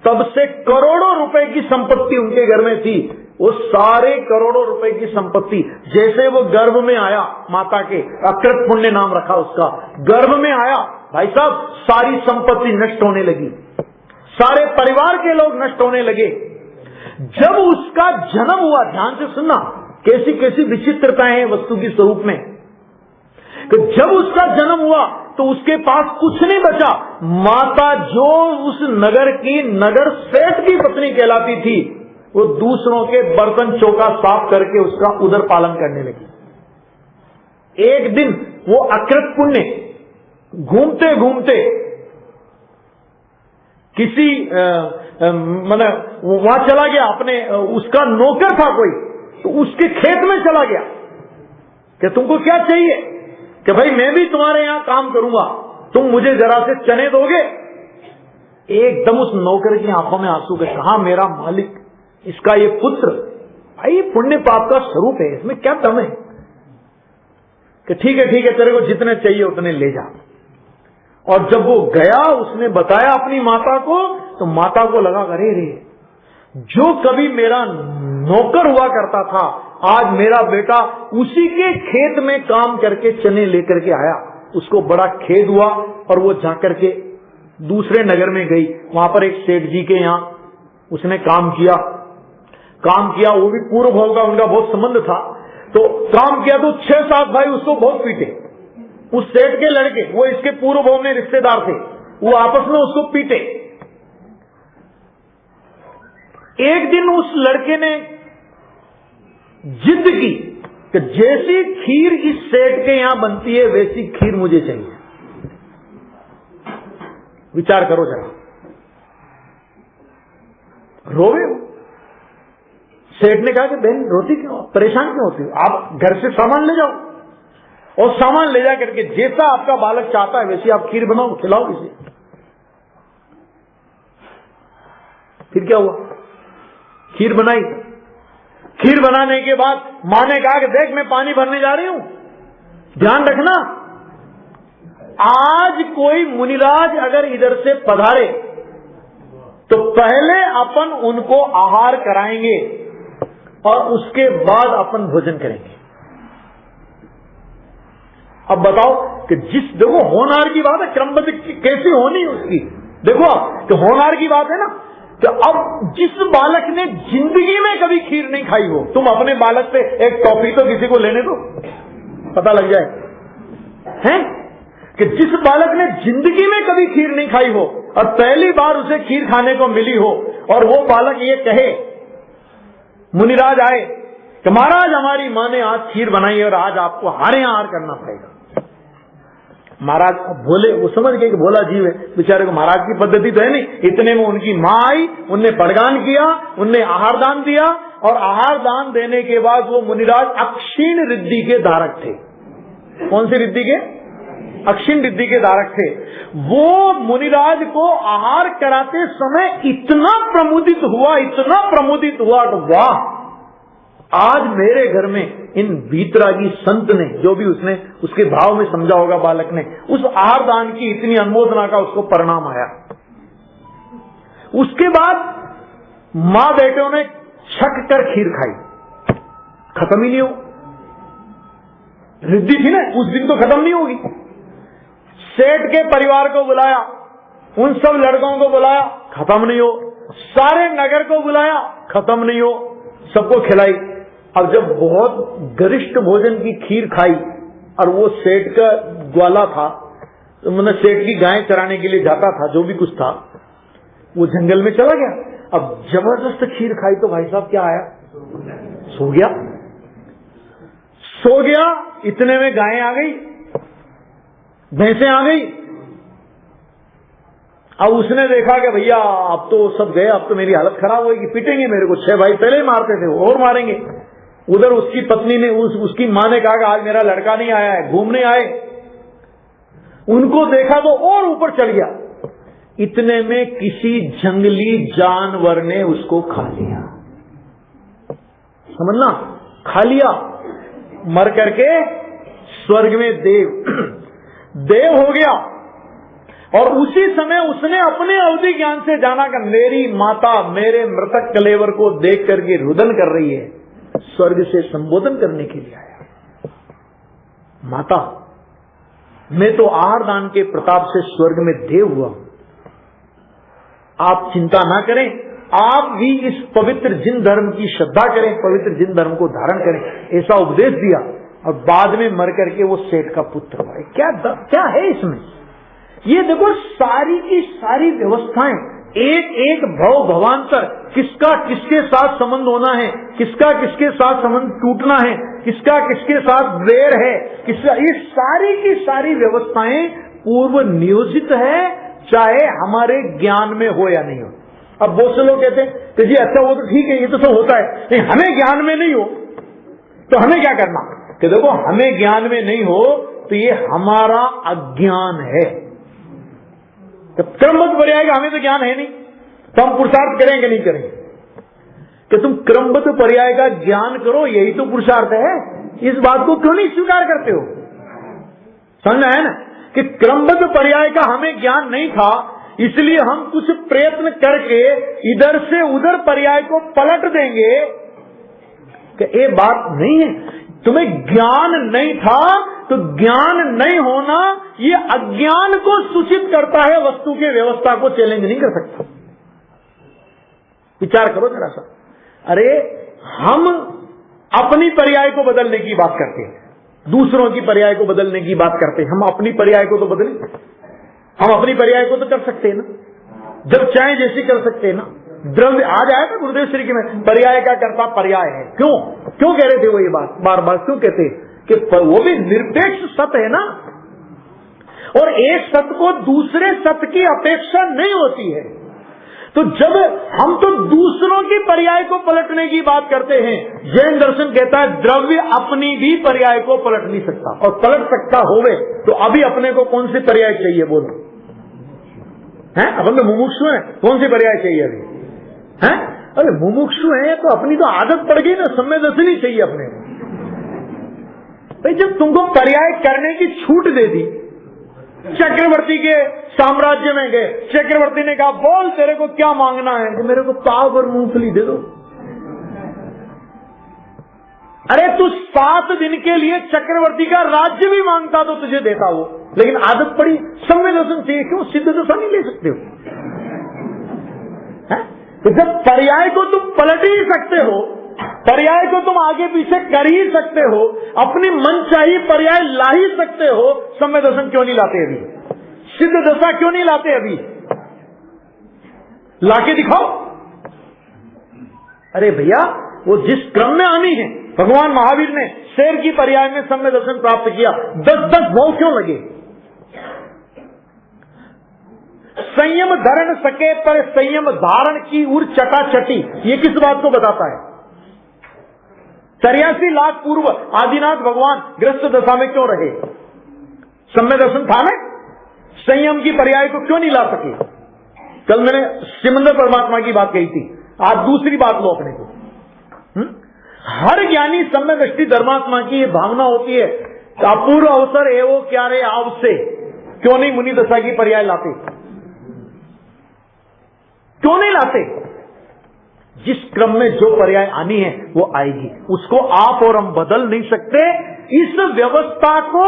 तब से करोड़ों रुपए की संपत्ति उनके घर में थी। वो सारे करोड़ों रुपए की संपत्ति जैसे वो गर्भ में आया, माता के अकृत पुण्य नाम रखा उसका, गर्भ में आया भाई साहब सारी संपत्ति नष्ट होने लगी, सारे परिवार के लोग नष्ट होने लगे। जब उसका जन्म हुआ, ध्यान से सुनना कैसी कैसी विचित्रताएं हैं वस्तु की स्वरूप में, कि जब उसका जन्म हुआ तो उसके पास कुछ नहीं बचा। माता जो उस नगर की नगर सेठ की पत्नी कहलाती थी, वो दूसरों के बर्तन चौका साफ करके उसका उदर पालन करने लगी। एक दिन वो अकृत पुण्य घूमते घूमते किसी मतलब वहां चला गया, अपने उसका नौकर था कोई, तो उसके खेत में चला गया कि तुमको क्या चाहिए, कि भाई मैं भी तुम्हारे यहां काम करूंगा, तुम मुझे जरा से चने दोगे। एकदम उस नौकर की आंखों में आंसू के, कहा मेरा मालिक, इसका ये पुत्र, भाई पुण्य पाप का स्वरूप है, इसमें क्या दम है? कि ठीक है तेरे को जितने चाहिए उतने ले जा। और जब वो गया उसने बताया अपनी माता को, तो माता को लगा अरे रे, जो कभी मेरा नौकर हुआ करता था आज मेरा बेटा उसी के खेत में काम करके चने लेकर के आया। उसको बड़ा खेद हुआ और वो जाकर के दूसरे नगर में गई, वहां पर एक सेठ जी के यहां उसने काम किया, वो भी पूर्व भाव का उनका बहुत संबंध था, तो काम किया तो 6-7 भाई उसको बहुत पीटे। उस सेठ के लड़के, वो इसके पूर्व भाव में रिश्तेदार थे, वो आपस में उसको पीटे। एक दिन उस लड़के ने जिद की कि जैसी खीर इस सेठ के यहां बनती है वैसी खीर मुझे चाहिए। विचार करो जरा, रोवे हो। सेठ ने कहा कि बहन रोती क्यों, परेशान क्यों होती हो, आप घर से सामान ले जाओ और सामान ले जा करके जैसा आपका बालक चाहता है वैसी आप खीर बनाओ, खिलाओ इसे। फिर क्या हुआ, खीर बनाई। खीर बनाने के बाद मां ने कहा कि देख मैं पानी भरने जा रही हूं, ध्यान रखना आज कोई मुनिराज अगर इधर से पधारे तो पहले अपन उनको आहार कराएंगे और उसके बाद अपन भोजन करेंगे। अब बताओ कि देखो होनहार की बात है, क्रमबद्ध कैसी होनी उसकी, देखो आप कि होनहार की बात है ना, तो अब जिस बालक ने जिंदगी में कभी खीर नहीं खाई हो, तुम अपने बालक से एक टॉफी तो किसी को लेने दो, पता लग जाए हैं कि जिस बालक ने जिंदगी में कभी खीर नहीं खाई हो और पहली बार उसे खीर खाने को मिली हो और वो बालक ये कहे, मुनिराज आए कि महाराज हमारी मां ने आज खीर बनाई है और आज आपको हमारे यहां आहार करना पड़ेगा। महाराज बोले, वो समझ गए कि भोला जीव है बेचारे को, महाराज की पद्धति तो है नहीं। इतने में उनकी मां आई, उनने पड़गान किया, उनने आहार दान दिया और आहार दान देने के बाद वो मुनिराज अक्षीण रिद्धि के धारक थे। कौन सी रिद्धि के? अक्षिण रिद्धि के धारक थे, वो मुनिराज को आहार कराते समय इतना प्रमुदित हुआ तो वाह, आज मेरे घर में इन भीतरागी संत ने, जो भी उसने उसके भाव में समझा होगा बालक ने, उस आहार दान की इतनी अनुमोदना का उसको परिणाम आया। उसके बाद मां बेटों ने छक कर खीर खाई, खत्म ही नहीं हो, रिद्धि थी ना उस दिन तो खत्म नहीं होगी। सेठ के परिवार को बुलाया, उन सब लड़कों को बुलाया, खत्म नहीं हो, सारे नगर को बुलाया, खत्म नहीं हो, सबको खिलाई। अब जब बहुत गरिष्ठ भोजन की खीर खाई और वो सेठ का ग्वाला था, तो मतलब सेठ की गाय चराने के लिए जाता था, जो भी कुछ था, वो जंगल में चला गया। अब जबरदस्त खीर खाई तो भाई साहब क्या आया, सो गया। इतने में गायें आ गई, भैंसें आ गई। अब उसने देखा कि भैया अब तो सब गए, अब तो मेरी हालत खराब होगी, पीटेंगे मेरे को, 6 भाई पहले ही मारते थे, और मारेंगे। उधर उसकी पत्नी ने, उसकी मां ने कहा कि आज मेरा लड़का नहीं आया है, घूमने आए। उनको देखा तो और ऊपर चढ़ गया। इतने में किसी जंगली जानवर ने उसको खा लिया, समझना, खा लिया। मर करके स्वर्ग में देव हो गया। और उसी समय उसने अपने अवधि ज्ञान से जाना कि मेरी माता मेरे मृतक कलेवर को देख करके रुदन कर रही है, स्वर्ग से संबोधन करने के लिए आया। माता, मैं तो आहार दान के प्रताप से स्वर्ग में देव हुआ, आप चिंता ना करें, आप भी इस पवित्र जिन धर्म की श्रद्धा करें, पवित्र जिन धर्म को धारण करें, ऐसा उपदेश दिया। और बाद में मर करके वो सेठ का पुत्र हुआ। क्या है इसमें? ये देखो, सारी की सारी व्यवस्थाएं, एक एक भव भवांतर, किसका किसके साथ संबंध होना है, किसका किसके साथ संबंध टूटना है, किसका किसके साथ वैर है, किसका, ये सारी की सारी व्यवस्थाएं पूर्व नियोजित है, चाहे हमारे ज्ञान में हो या नहीं हो। अब बहुत से लोग कहते हैं कि जी अच्छा वो तो ठीक है, ये तो सब होता है, लेकिन हमें ज्ञान में नहीं हो तो हमें क्या करना? कि देखो, हमें ज्ञान में नहीं हो तो ये हमारा अज्ञान है। तो क्रमबद्ध पर्याय का हमें तो ज्ञान है नहीं, तो हम पुरुषार्थ करेंगे नहीं करेंगे? कि तुम क्रमबद्ध पर्याय का ज्ञान करो, यही तो पुरुषार्थ है। इस बात को क्यों नहीं स्वीकार करते हो? समझना है ना कि क्रमबद्ध पर्याय का हमें ज्ञान नहीं था, इसलिए हम कुछ प्रयत्न करके इधर से उधर पर्याय को पलट देंगे कि ये बात नहीं है। तुम्हें ज्ञान नहीं था तो ज्ञान नहीं होना ये अज्ञान को सूचित करता है, वस्तु के व्यवस्था को चैलेंज नहीं कर सकता। विचार करो जरा सा। अरे हम अपनी पर्याय को बदलने की बात करते हैं, दूसरों की पर्याय को बदलने की बात करते हैं। हम अपनी पर्याय को तो बदलें, हम अपनी पर्याय को तो कर सकते हैं ना, जब चाहे जैसी कर सकते हैं ना। द्रव्य आज आया था गुरुदेव श्री के में, पर्याय का कर्ता पर्याय है। क्यों कह रहे थे वो ये बात बार बार? क्यों कहते कि वो भी निरपेक्ष सत्य है ना, और एक सत्य को दूसरे सत्य की अपेक्षा नहीं होती है। तो जब हम तो दूसरों की पर्याय को पलटने की बात करते हैं, जैन दर्शन कहता है द्रव्य अपनी भी पर्याय को पलट नहीं सकता, और पलट सकता होवे तो अभी अपने को कौन सी पर्याय चाहिए बोलो? हैं? अपन तो मुमुक्षु हैं, कौन सी पर्याय चाहिए अभी? हैं? अरे मुमुक्षु हैं तो अपनी तो आदत पड़ गई ना, संवेदनशील चाहिए अपने। भाई जब तुमको पर्याय करने की छूट दे दी, चक्रवर्ती के साम्राज्य में गए, चक्रवर्ती ने कहा बोल तेरे को क्या मांगना है? कि मेरे को पाव भर मूंगफली दे दो। अरे तू 7 दिन के लिए चक्रवर्ती का राज्य भी मांगता तो तुझे देता वो, लेकिन आदत पड़ी संवेदनशील चाहिए। क्यों? सिद्ध दशा नहीं ले सकते हो? तो जब पर्याय को तुम पलट ही सकते हो, पर्याय को तुम आगे पीछे कर ही सकते हो, अपनी मन चाहिए पर्याय ला ही सकते हो, समय दर्शन क्यों नहीं लाते अभी? सिद्ध दशा क्यों नहीं लाते अभी? लाके दिखाओ। अरे भैया वो जिस क्रम में आनी है, भगवान महावीर ने शेर की पर्याय में समय दर्शन प्राप्त किया, 10-10 भाव क्यों लगे? संयम धरण सके पर संयम धारण की उर चटाचटी, ये किस बात को बताता है? 83 लाख पूर्व आदिनाथ भगवान ग्रस्त दशा में क्यों रहे? सम्यक दर्शन था ना, संयम की पर्याय को क्यों नहीं ला सके? कल मैंने सिमंदर परमात्मा की बात कही थी, आज दूसरी बात लो अपने को। हर ज्ञानी सम्यक दृष्टि धर्मात्मा की ये भावना होती है, अपूर्व अवसर एवं क्या रे आवसे, क्यों नहीं मुनि दशा की पर्याय लाते? क्यों नहीं लाते? जिस क्रम में जो पर्याय आनी है वो आएगी, उसको आप और हम बदल नहीं सकते। इस व्यवस्था को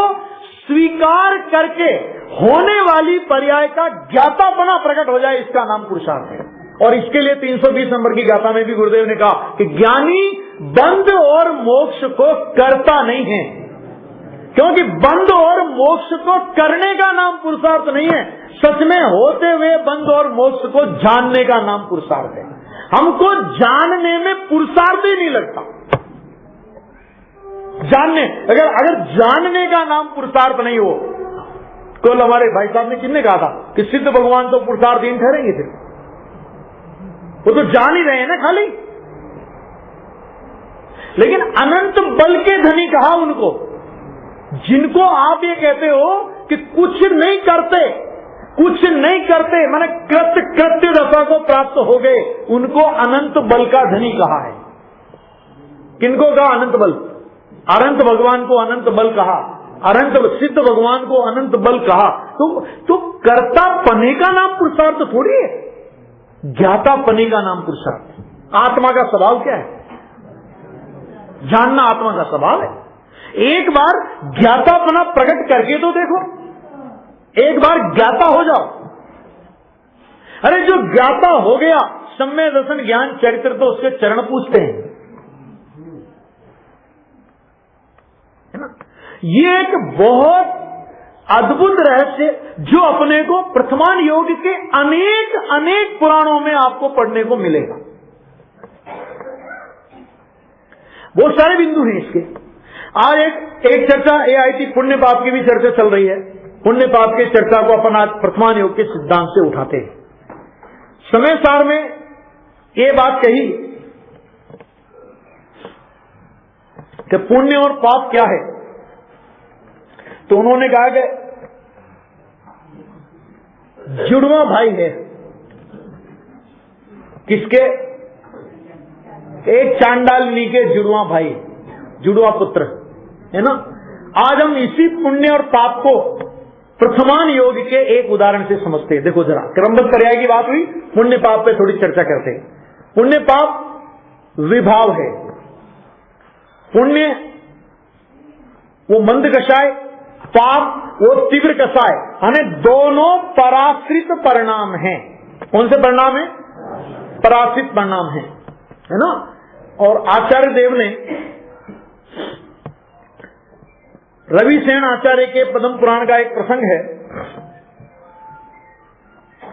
स्वीकार करके होने वाली पर्याय का ज्ञातापना प्रकट हो जाए, इसका नाम पुरुषार्थ है। और इसके लिए 320 नंबर की गाथा में भी गुरुदेव ने कहा कि ज्ञानी बंध और मोक्ष को करता नहीं है, क्योंकि बंध और मोक्ष को करने का नाम पुरुषार्थ नहीं है, सच में होते हुए बंध और मोक्ष को जानने का नाम पुरुषार्थ है। हमको जानने में पुरुषार्थ ही नहीं लगता। जानने, अगर जानने का नाम पुरुषार्थ नहीं हो, कल हमारे भाई साहब ने किसने कहा था कि सिद्ध भगवान तो पुरुषार्थहीन ठहरेंगे, फिर वो तो जान ही रहे हैं ना खाली। लेकिन अनंत बल के धनी कहा उनको, जिनको आप ये कहते हो कि कुछ नहीं करते माने कृत्य दशा को प्राप्त हो गए, उनको अनंत बल का धनी कहा है। किनको कहा? अनंत बल। अनंत भगवान को अनंत बल कहा, अनंत सिद्ध भगवान को अनंत बल कहा। तो कर्ता पने का नाम पुरुषार्थ थोड़ी है, ज्ञाता पने का नाम पुरुषार्थ। आत्मा का स्वभाव क्या है? जानना आत्मा का स्वभाव है। एक बार ज्ञातापना प्रकट करके तो देखो, एक बार ज्ञाता हो जाओ। अरे जो ज्ञाता हो गया, सम्यक दर्शन ज्ञान चरित्र, तो उसके चरण पूछते हैं, है ना। ये एक बहुत अद्भुत रहस्य जो अपने को प्रथमान योग के अनेक पुराणों में आपको पढ़ने को मिलेगा। बहुत सारे बिंदु हैं इसके। आज एक चर्चा ये आई थी, पुण्य पाप की भी चर्चा चल रही है। पुण्य पाप की चर्चा को अपन आज प्रथमान योग के सिद्धांत से उठाते हैं। समय सार में ये बात कही कि पुण्य और पाप क्या है, तो उन्होंने कहा कि जुड़वा भाई है। किसके? एक चांडालिनी के जुड़वा भाई, जुड़वा पुत्र, है ना। आज हम इसी पुण्य और पाप को प्रथमान योग के एक उदाहरण से समझते हैं। देखो जरा, क्रमबद्ध पर्याय की बात हुई, पुण्य पाप पे थोड़ी चर्चा करते हैं। पुण्य पाप विभाव है। पुण्य वो मंद कषाय, पाप वो तीव्र कषाय, यानी दोनों पराश्रित परिणाम हैं। कौन से परिणाम है? पराश्रित परिणाम है ना। और आचार्य देव ने रविसेन आचार्य के पद्म पुराण का एक प्रसंग है।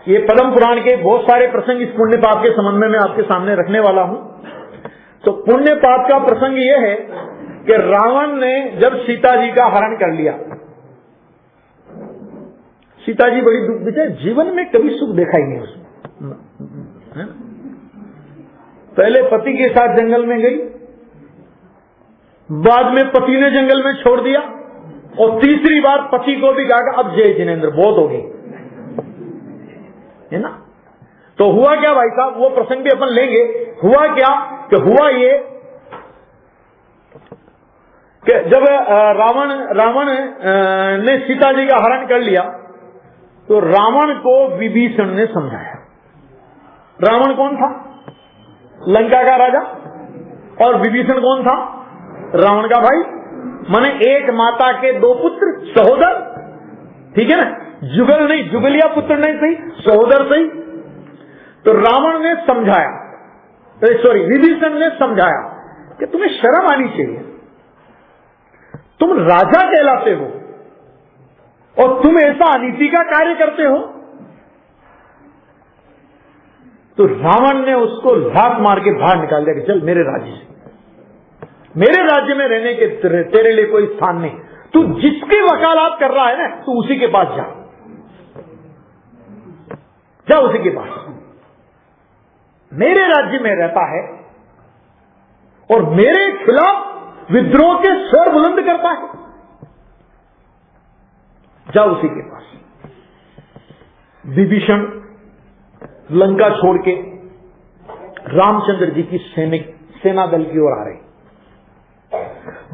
ये पद्म पुराण के बहुत सारे प्रसंग इस पुण्य पाप के संबंध में मैं आपके सामने रखने वाला हूं। तो पुण्य पाप का प्रसंग यह है कि रावण ने जब सीता जी का हरण कर लिया, सीता जी बड़ी दुख बिचारे, जीवन में कभी सुख देखा ही नहीं उसने। पहले पति के साथ जंगल में गई, बाद में पति ने जंगल में छोड़ दिया, और तीसरी बार पति को भी कहा अब जय जिनेन्द्र बहुत हो गई, है ना। तो हुआ क्या भाई साहब, वो प्रसंग भी अपन लेंगे। हुआ क्या कि हुआ ये कि जब रावण ने सीता जी का हरण कर लिया, तो रावण को विभीषण ने समझाया। रावण कौन था? लंका का राजा। और विभीषण कौन था? रावण का भाई। माने एक माता के दो पुत्र, सहोदर, ठीक है ना। जुगल नहीं, जुगलिया पुत्र नहीं सही, सहोदर सही। तो रावण ने समझाया, सॉरी विभीषण ने समझाया कि तुम्हें शर्म आनी चाहिए, तुम राजा कहलाते हो और तुम ऐसा अनीति का कार्य करते हो। तो रावण ने उसको लात मार के बाहर निकाल दिया कि चल मेरे राज्य से, मेरे राज्य में रहने के तेरे लिए कोई स्थान नहीं। तू जिसकी वकालत कर रहा है ना, तू उसी के पास जा, जा उसी के पास। मेरे राज्य में रहता है और मेरे खिलाफ विद्रोह के स्वर बुलंद करता है। जा उसी के पास। विभीषण लंका छोड़ के रामचंद्र जी की सेना दल की ओर आ रहे।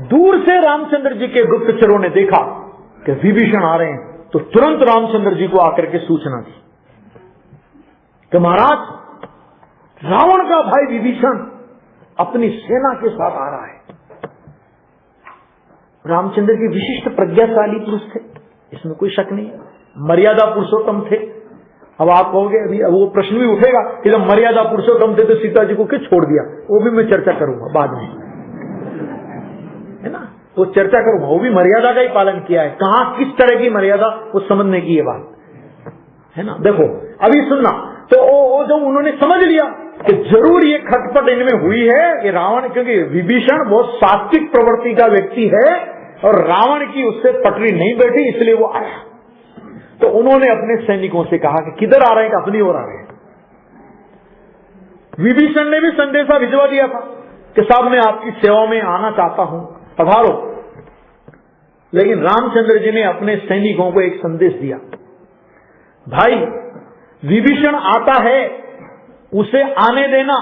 दूर से रामचंद्र जी के गुप्तचरों ने देखा कि विभीषण आ रहे हैं, तो तुरंत रामचंद्र जी को आकर के सूचना दी कि महाराज, रावण का भाई विभीषण अपनी सेना के साथ आ रहा है। रामचंद्र जी विशिष्ट प्रज्ञाशाली पुरुष थे, इसमें कोई शक नहीं है, मर्यादा पुरुषोत्तम थे। अब आप कहोगे, अभी वो प्रश्न भी उठेगा कि जब मर्यादा पुरुषोत्तम थे तो सीता जी को क्यों छोड़ दिया, वो भी मैं चर्चा करूंगा बाद में, है ना, वो चर्चा करूंगा। वो भी मर्यादा का ही पालन किया है, कहां किस तरह की मर्यादा, वो समझने की ये बात है ना। देखो अभी सुनना, तो वो जब उन्होंने समझ लिया कि जरूर ये खटपट इनमें हुई है, ये रावण, क्योंकि विभीषण बहुत सात्विक प्रवृत्ति का व्यक्ति है और रावण की उससे पटरी नहीं बैठी, इसलिए वो आया। तो उन्होंने अपने सैनिकों से कहा कि किधर आ रहे हैं, अपनी ओर आ रहे हैं। विभीषण ने भी संदेशा भिजवा दिया था कि साहब मैं आपकी सेवा में आना चाहता हूं, पधारो। लेकिन रामचंद्र जी ने अपने सैनिकों को एक संदेश दिया, भाई विभीषण आता है, उसे आने देना,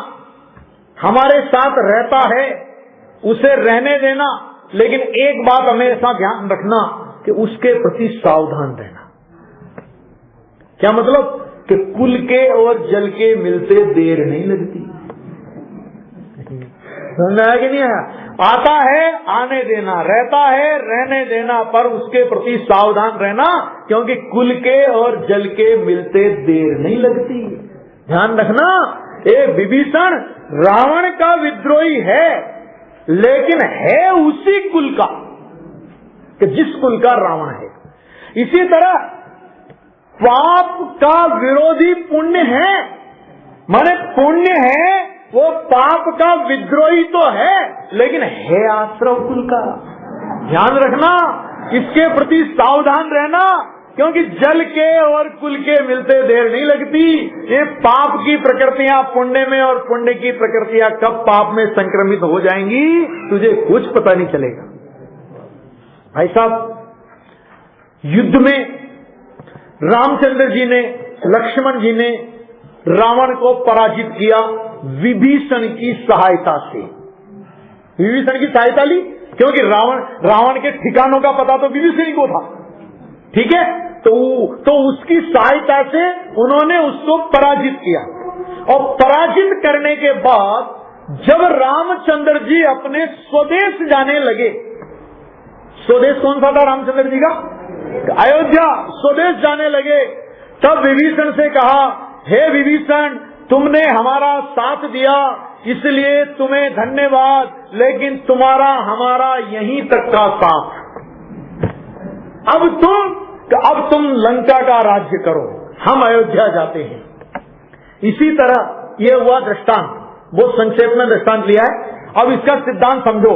हमारे साथ रहता है, उसे रहने देना, लेकिन एक बात हमेशा ध्यान रखना कि उसके प्रति सावधान रहना। क्या मतलब कि कुल के और जल के मिलते देर नहीं लगती। समझ आया कि नहीं आया? आता है आने देना, रहता है रहने देना, पर उसके प्रति सावधान रहना, क्योंकि कुल के और जल के मिलते देर नहीं लगती। ध्यान रखना, ये विभीषण रावण का विद्रोही है, लेकिन है उसी कुल का कि जिस कुल का रावण है। इसी तरह पाप का विरोधी पुण्य है, माने पुण्य है, वो पाप का विद्रोही तो है, लेकिन है आश्रव कुल का। ध्यान रखना, इसके प्रति सावधान रहना, क्योंकि जल के और कुल के मिलते देर नहीं लगती। ये पाप की प्रकृतियां पुण्य में और पुण्य की प्रकृतियां कब पाप में संक्रमित हो जाएंगी, तुझे कुछ पता नहीं चलेगा। भाई साहब, युद्ध में रामचंद्र जी ने, लक्ष्मण जी ने रावण को पराजित किया विभीषण की सहायता से। विभीषण की सहायता ली, क्योंकि रावण के ठिकानों का पता तो विभीषण को था, ठीक है, तो उसकी सहायता से उन्होंने उसको पराजित किया। और पराजित करने के बाद जब रामचंद्र जी अपने स्वदेश जाने लगे, स्वदेश कौन सा था रामचंद्र जी का? अयोध्या। स्वदेश जाने लगे, तब विभीषण से कहा, हे विभीषण, तुमने हमारा साथ दिया, इसलिए तुम्हें धन्यवाद, लेकिन तुम्हारा हमारा यहीं तक का साथ। अब तुम लंका का राज्य करो, हम अयोध्या जाते हैं। इसी तरह यह हुआ दृष्टांत, बहुत संक्षेप में दृष्टांत लिया है। अब इसका सिद्धांत समझो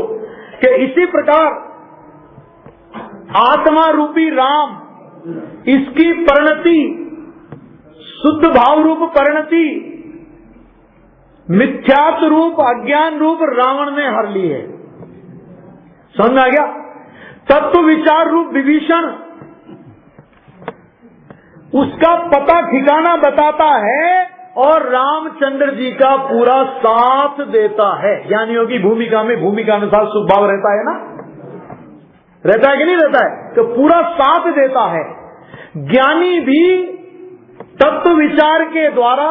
कि इसी प्रकार आत्मा रूपी राम, इसकी परिणति, शुद्ध भाव रूप परिणति, मिथ्यात्व रूप, अज्ञान रूप रावण ने हर ली है। समझ में आ गया? तत्व विचार रूप विभीषण उसका पता ठिकाना बताता है और रामचंद्र जी का पूरा साथ देता है। ज्ञानियों की भूमिका में भूमिका अनुसार स्वभाव रहता है ना, रहता है कि नहीं रहता है? तो पूरा साथ देता है। ज्ञानी भी तत्व विचार के द्वारा,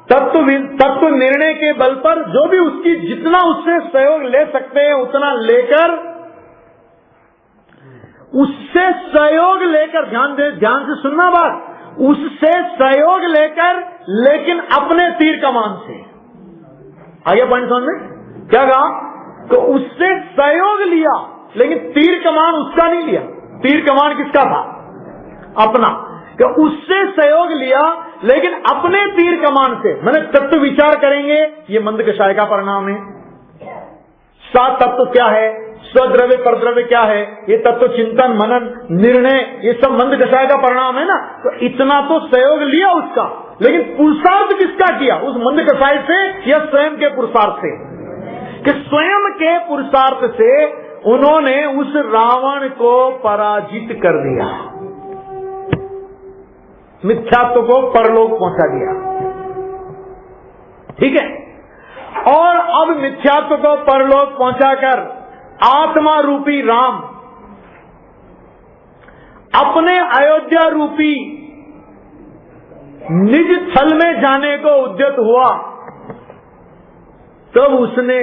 तत्व निर्णय के बल पर जो भी उसकी जितना उससे सहयोग ले सकते हैं उतना लेकर, उससे सहयोग लेकर, ध्यान से सुनना बात, उससे सहयोग लेकर, लेकिन अपने तीर कमान से। आगे पॉइंट समझ में क्या कहा? तो उससे सहयोग लिया, लेकिन तीर कमान उसका नहीं लिया। तीर कमान किसका था? अपना। कि उससे सहयोग लिया, लेकिन अपने तीर कमान से। मैंने तत्व विचार करेंगे, ये मंद कषाय का परिणाम है। सात तत्व क्या है, स्वद्रव्य परद्रव्य क्या है, ये तत्व चिंतन मनन निर्णय, ये सब मंद कषाय का परिणाम है ना। तो इतना तो सहयोग लिया उसका, लेकिन पुरुषार्थ किसका किया? उस मंद कषाय से या स्वयं के पुरुषार्थ से? कि स्वयं के पुरुषार्थ से उन्होंने उस रावण को पराजित कर दिया। मिथ्यात्व को परलोक पहुंचा दिया। ठीक है, और अब मिथ्यात्व को परलोक पहुंचाकर आत्मा रूपी राम अपने अयोध्या रूपी निज स्थल में जाने को उद्यत हुआ, तब उसने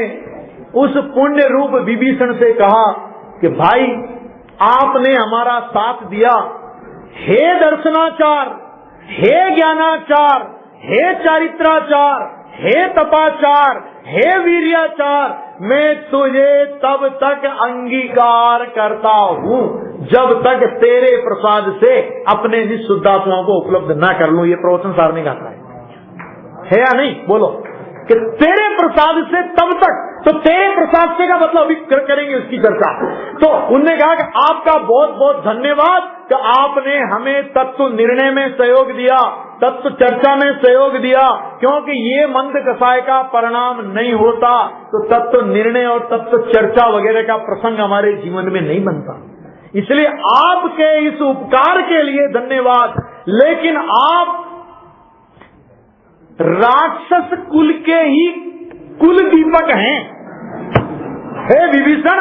उस पुण्य रूप विभीषण से कहा कि भाई आपने हमारा साथ दिया, हे दर्शनाचार, हे ज्ञानाचार, हे चारित्राचार, हे तपाचार, हे वीर्याचार, मैं तुझे तब तक अंगीकार करता हूं जब तक तेरे प्रसाद से अपने निःशुद्धात्माओं को उपलब्ध न कर लूं। ये प्रवचन सार ने कहा है या नहीं? बोलो कि तेरे प्रसाद से तब तक, तो तेरे प्रसाद से का मतलब अभी करेंगे उसकी चर्चा। तो उन्होंने कहा कि आपका बहुत बहुत धन्यवाद कि आपने हमें तत्व निर्णय में सहयोग दिया, तत्व चर्चा में सहयोग दिया, क्योंकि ये मंद कसाय का परिणाम नहीं होता तो तत्व निर्णय और तत्व चर्चा वगैरह का प्रसंग हमारे जीवन में नहीं बनता। इसलिए आपके इस उपकार के लिए धन्यवाद। लेकिन आप राक्षस कुल के ही कुल दीपक हैं। हे विभीषण,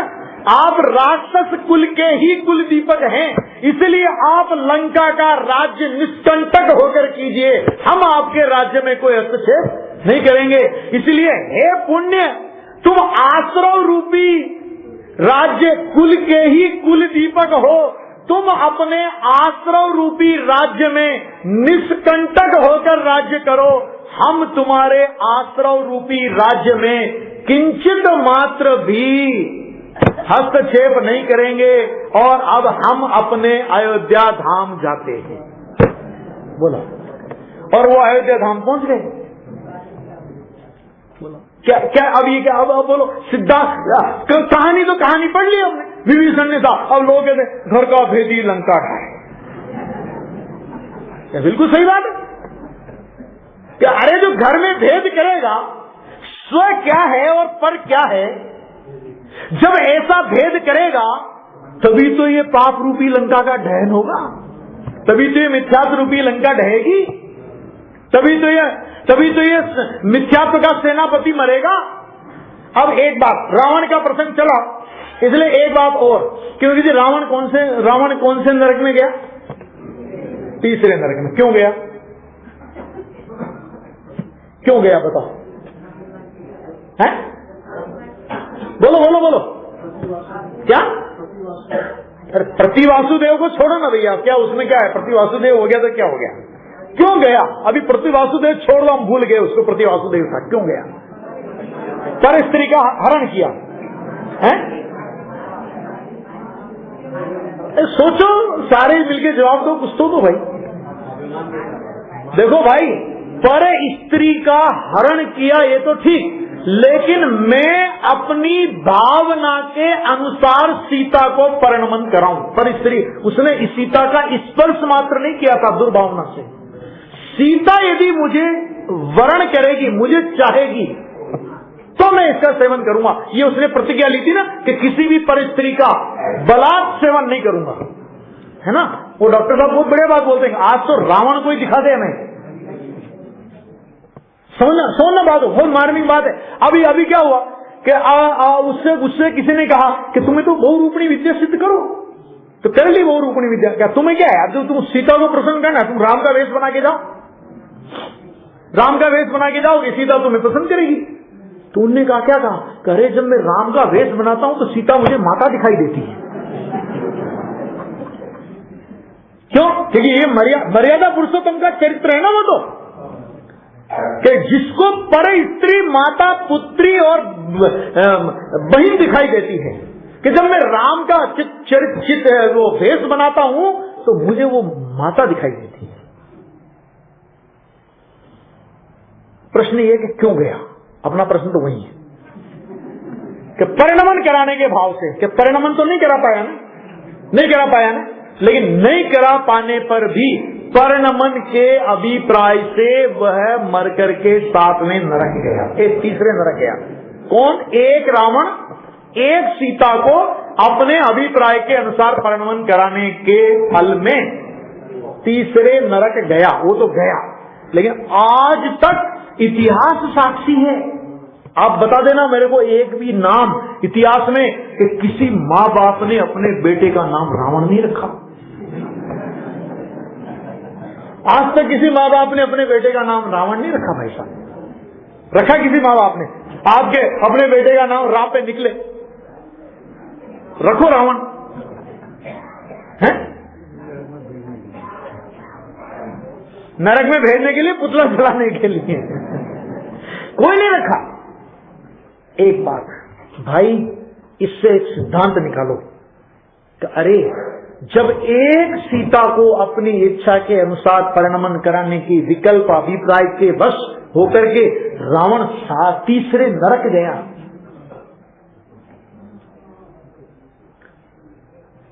आप राक्षस कुल के ही कुल दीपक हैं, इसलिए आप लंका का राज्य निष्कंटक होकर कीजिए, हम आपके राज्य में कोई हस्तक्षेप नहीं करेंगे। इसलिए हे पुण्य, तुम आश्रव रूपी राज्य कुल के ही कुल दीपक हो, तुम अपने आश्रव रूपी राज्य में निष्कंटक होकर राज्य करो, हम तुम्हारे आश्रव रूपी राज्य में किंचित मात्र भी हस्तक्षेप नहीं करेंगे। और अब हम अपने अयोध्या धाम जाते हैं। बोलो, और वो अयोध्या धाम पहुंच गए। बोलो क्या क्या अब ये क्या? अब बोलो, सिद्धार्थ कहानी तो कहानी पढ़ ली हमने, विभीषण ने था, अब लोग कहते घर का भेदी लंका ढाए। क्या बिल्कुल सही बात है कि अरे जो घर में भेद करेगा स्व क्या है और पर क्या है, जब ऐसा भेद करेगा तभी तो ये पाप रूपी लंका का दहन होगा, तभी तो ये मिथ्यात्व रूपी लंका ढहेगी, तभी तो ये मिथ्यात्व का सेनापति मरेगा। अब एक बात, रावण का प्रसंग चला, इसलिए एक बात और, क्योंकि रावण कौन से नरक में गया? तीसरे नरक में। क्यों गया? क्यों गया बताओ? है? बोलो बोलो बोलो, क्या? अरे प्रतिवासुदेव को छोड़ो ना भैया, क्या उसमें क्या है? प्रतिवासुदेव हो गया तो क्या हो गया? क्यों गया? अभी प्रतिवासुदेव छोड़ दो, हम भूल गए उसको, प्रतिवासुदेव था। क्यों गया? पर स्त्री का हरण किया है? सोचो, सारे मिलके जवाब दो, कुछ तो भाई। देखो भाई, पर स्त्री का हरण किया ये तो ठीक, लेकिन मैं अपनी भावना के अनुसार सीता को परिणमन कराऊं। पर स्त्री, उसने सीता का स्पर्श मात्र नहीं किया था दुर्भावना से। सीता यदि मुझे वरण करेगी, मुझे चाहेगी, तो मैं इसका सेवन करूंगा। ये उसने प्रतिज्ञा ली थी ना कि किसी भी पर स्त्री का बलात् सेवन नहीं करूंगा, है ना? वो डॉक्टर साहब बहुत बढ़िया बात बोलते हैं, आज तो रावण को ही दिखा दे हमें। सोना बात हो, बहुत मार्मिक बात है। अभी क्या हुआ कि उससे किसी ने कहा कि तुम्हें तो बहुरूपणी विद्या सिद्ध करो, तो कर ली बहुरूपणी विद्या। क्या तुम्हें क्या है? अब तुम सीता को प्रसन्न करना, तुम राम का वेश बना के जाओ, राम का वेश बना के जाओगे, सीता तुम्हें पसंद करेगी। तो उनने कहा, क्या कहा? करे जब मैं राम का वेश बनाता हूं तो सीता मुझे माता दिखाई देती है। क्यों? क्योंकि ये मर्यादा पुरुषोत्तम का चरित्र है ना वो तो, कि जिसको पर स्त्री माता पुत्री और बहन दिखाई देती है, कि जब मैं राम का चित वो भेष बनाता हूं तो मुझे वो माता दिखाई देती है। प्रश्न ये कि क्यों गया? अपना प्रश्न तो वही है कि परिणमन कराने के भाव से, कि परिणमन तो नहीं करा पाया ना, नहीं करा पाया ना, लेकिन नहीं करा पाने पर भी परिणमन के अभिप्राय से वह मर करके सातवें नरक गया, एक तीसरे नरक गया। कौन? एक रावण, एक सीता को अपने अभिप्राय के अनुसार परिणमन कराने के फल में तीसरे नरक गया, वो तो गया, लेकिन आज तक इतिहास साक्षी है। आप बता देना मेरे को एक भी नाम इतिहास में कि किसी माँ बाप ने अपने बेटे का नाम रावण नहीं रखा। आज तक किसी माँ बाप ने अपने बेटे का नाम रावण नहीं रखा। भाई साहब, रखा किसी माँ बाप ने? आपके अपने बेटे का नाम राम पे निकले, रखो रावण है? नरक में भेजने के लिए, पुतला जलाने के लिए कोई नहीं रखा। एक बात भाई, इससे एक सिद्धांत निकालो कि अरे जब एक सीता को अपनी इच्छा के अनुसार परिणमन कराने की विकल्प अभिप्राय के वश होकर के रावण तीसरे नरक गया,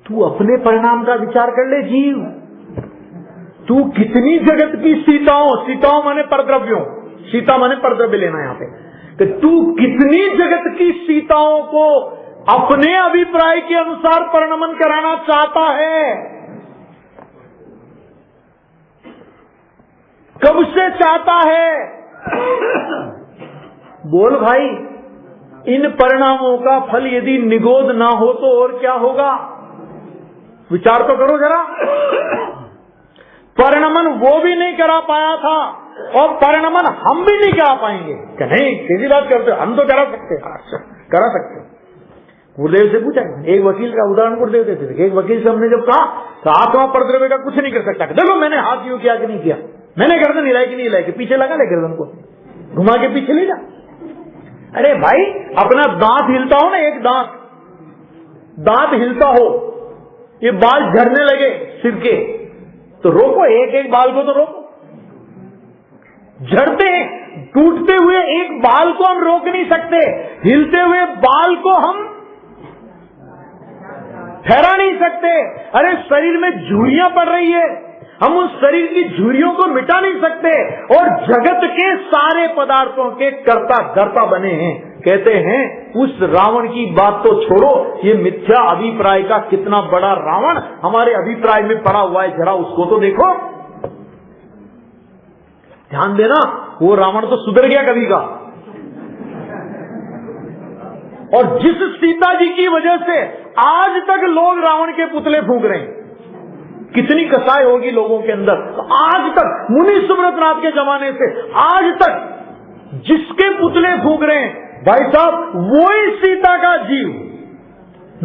तू अपने परिणाम का विचार कर ले जीव। तू कितनी जगत की सीताओं माने परद्रव्यों, सीता माने परद्रव्य लेना यहां पे, कि तू कितनी जगत की सीताओं को अपने अभिप्राय के अनुसार परिणमन कराना चाहता है? कब से चाहता है? बोल भाई, इन परिणामों का फल यदि निगोद ना हो तो और क्या होगा? विचार तो करो जरा। परिणमन वो भी नहीं करा पाया था और परिणमन हम भी नहीं करा पाएंगे। क्या नहीं, कैसी बात करते हो? हम तो करा सकते, करा सकते। गुरुदेव से पूछा, एक वकील का उदाहरण गुरुदेव देते थे। एक वकील से हमने जब कहा तो आत्मा परद्रव्य का कुछ नहीं कर सकता, देखो मैंने हाथ यूं किया कि नहीं किया, मैंने गर्दन हिलाई कि नहीं हिलाई, कि पीछे लगा ले गर्दन को घुमा के पीछे ले जा। अरे भाई, अपना दांत हिलता हो ना, एक दांत हिलता हो, ये बाल झड़ने लगे सिर के, तो रोको, एक एक बाल को तो रोको। झड़ते टूटते हुए एक बाल को हम रोक नहीं सकते, हिलते हुए बाल को हम ठहरा नहीं सकते। अरे शरीर में झुर्रियां पड़ रही है, हम उस शरीर की झुर्रियों को मिटा नहीं सकते। और जगत के सारे पदार्थों के कर्ता धर्ता बने हैं। कहते हैं उस रावण की बात तो छोड़ो, ये मिथ्या अभिप्राय का कितना बड़ा रावण हमारे अभिप्राय में पड़ा हुआ है, जरा उसको तो देखो। ध्यान देना, वो रावण तो सुधर गया कभी का। और जिस सीता जी की वजह से आज तक लोग रावण के पुतले फूंक रहे हैं, कितनी कसाई होगी लोगों के अंदर। तो आज तक मुनि सुब्रतनाथ के जमाने से आज तक जिसके पुतले फूंक रहे हैं, भाई साहब, वो ही सीता का जीव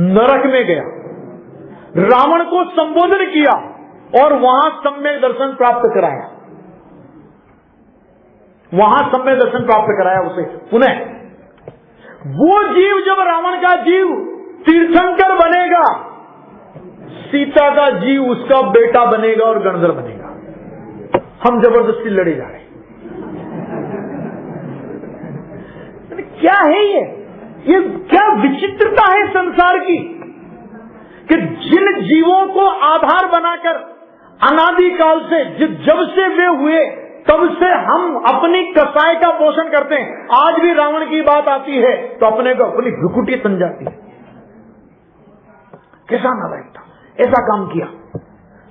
नरक में गया, रावण को संबोधन किया और वहां सम्यक दर्शन प्राप्त कराया, वहां सम्यक दर्शन प्राप्त कराया उसे पुनः। वो जीव जब रावण का जीव तीर्थंकर बनेगा, सीता का जीव उसका बेटा बनेगा और गणधर बनेगा। हम जबरदस्ती लड़े जा रहे हैं। क्या है ये क्या विचित्रता है संसार की, कि जिन जीवों को आधार बनाकर अनादिकाल से, जब से वे हुए तब से हम अपनी कसाई का पोषण करते हैं। आज भी रावण की बात आती है तो अपने को अपनी भ्रुकुटी समझाती है। कैसा नालायक था, ऐसा काम किया।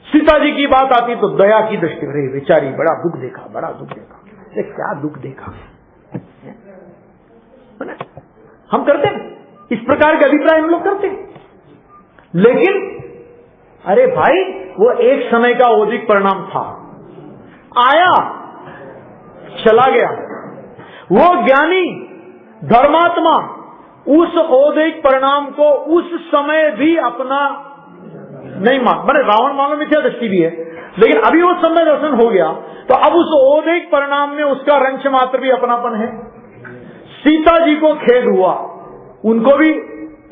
सीता जी की बात आती तो दया की दृष्टि, अरे बेचारी, बड़ा दुख देखा, बड़ा दुख देखा। अरे क्या दुख देखा, हम करते हैं इस प्रकार के अभिप्राय, हम लोग करते हैं। लेकिन अरे भाई, वो एक समय का औदिक परिणाम था, आया चला गया। वो ज्ञानी धर्मात्मा उस औदिक परिणाम को उस समय भी अपना नहीं मान, मैंने रावण मानो मिथ्या दृष्टि भी है, लेकिन अभी वो समय दर्शन हो गया तो अब उस औदिक परिणाम में उसका रंश मात्र भी अपनापन है। सीता जी को खेद हुआ, उनको भी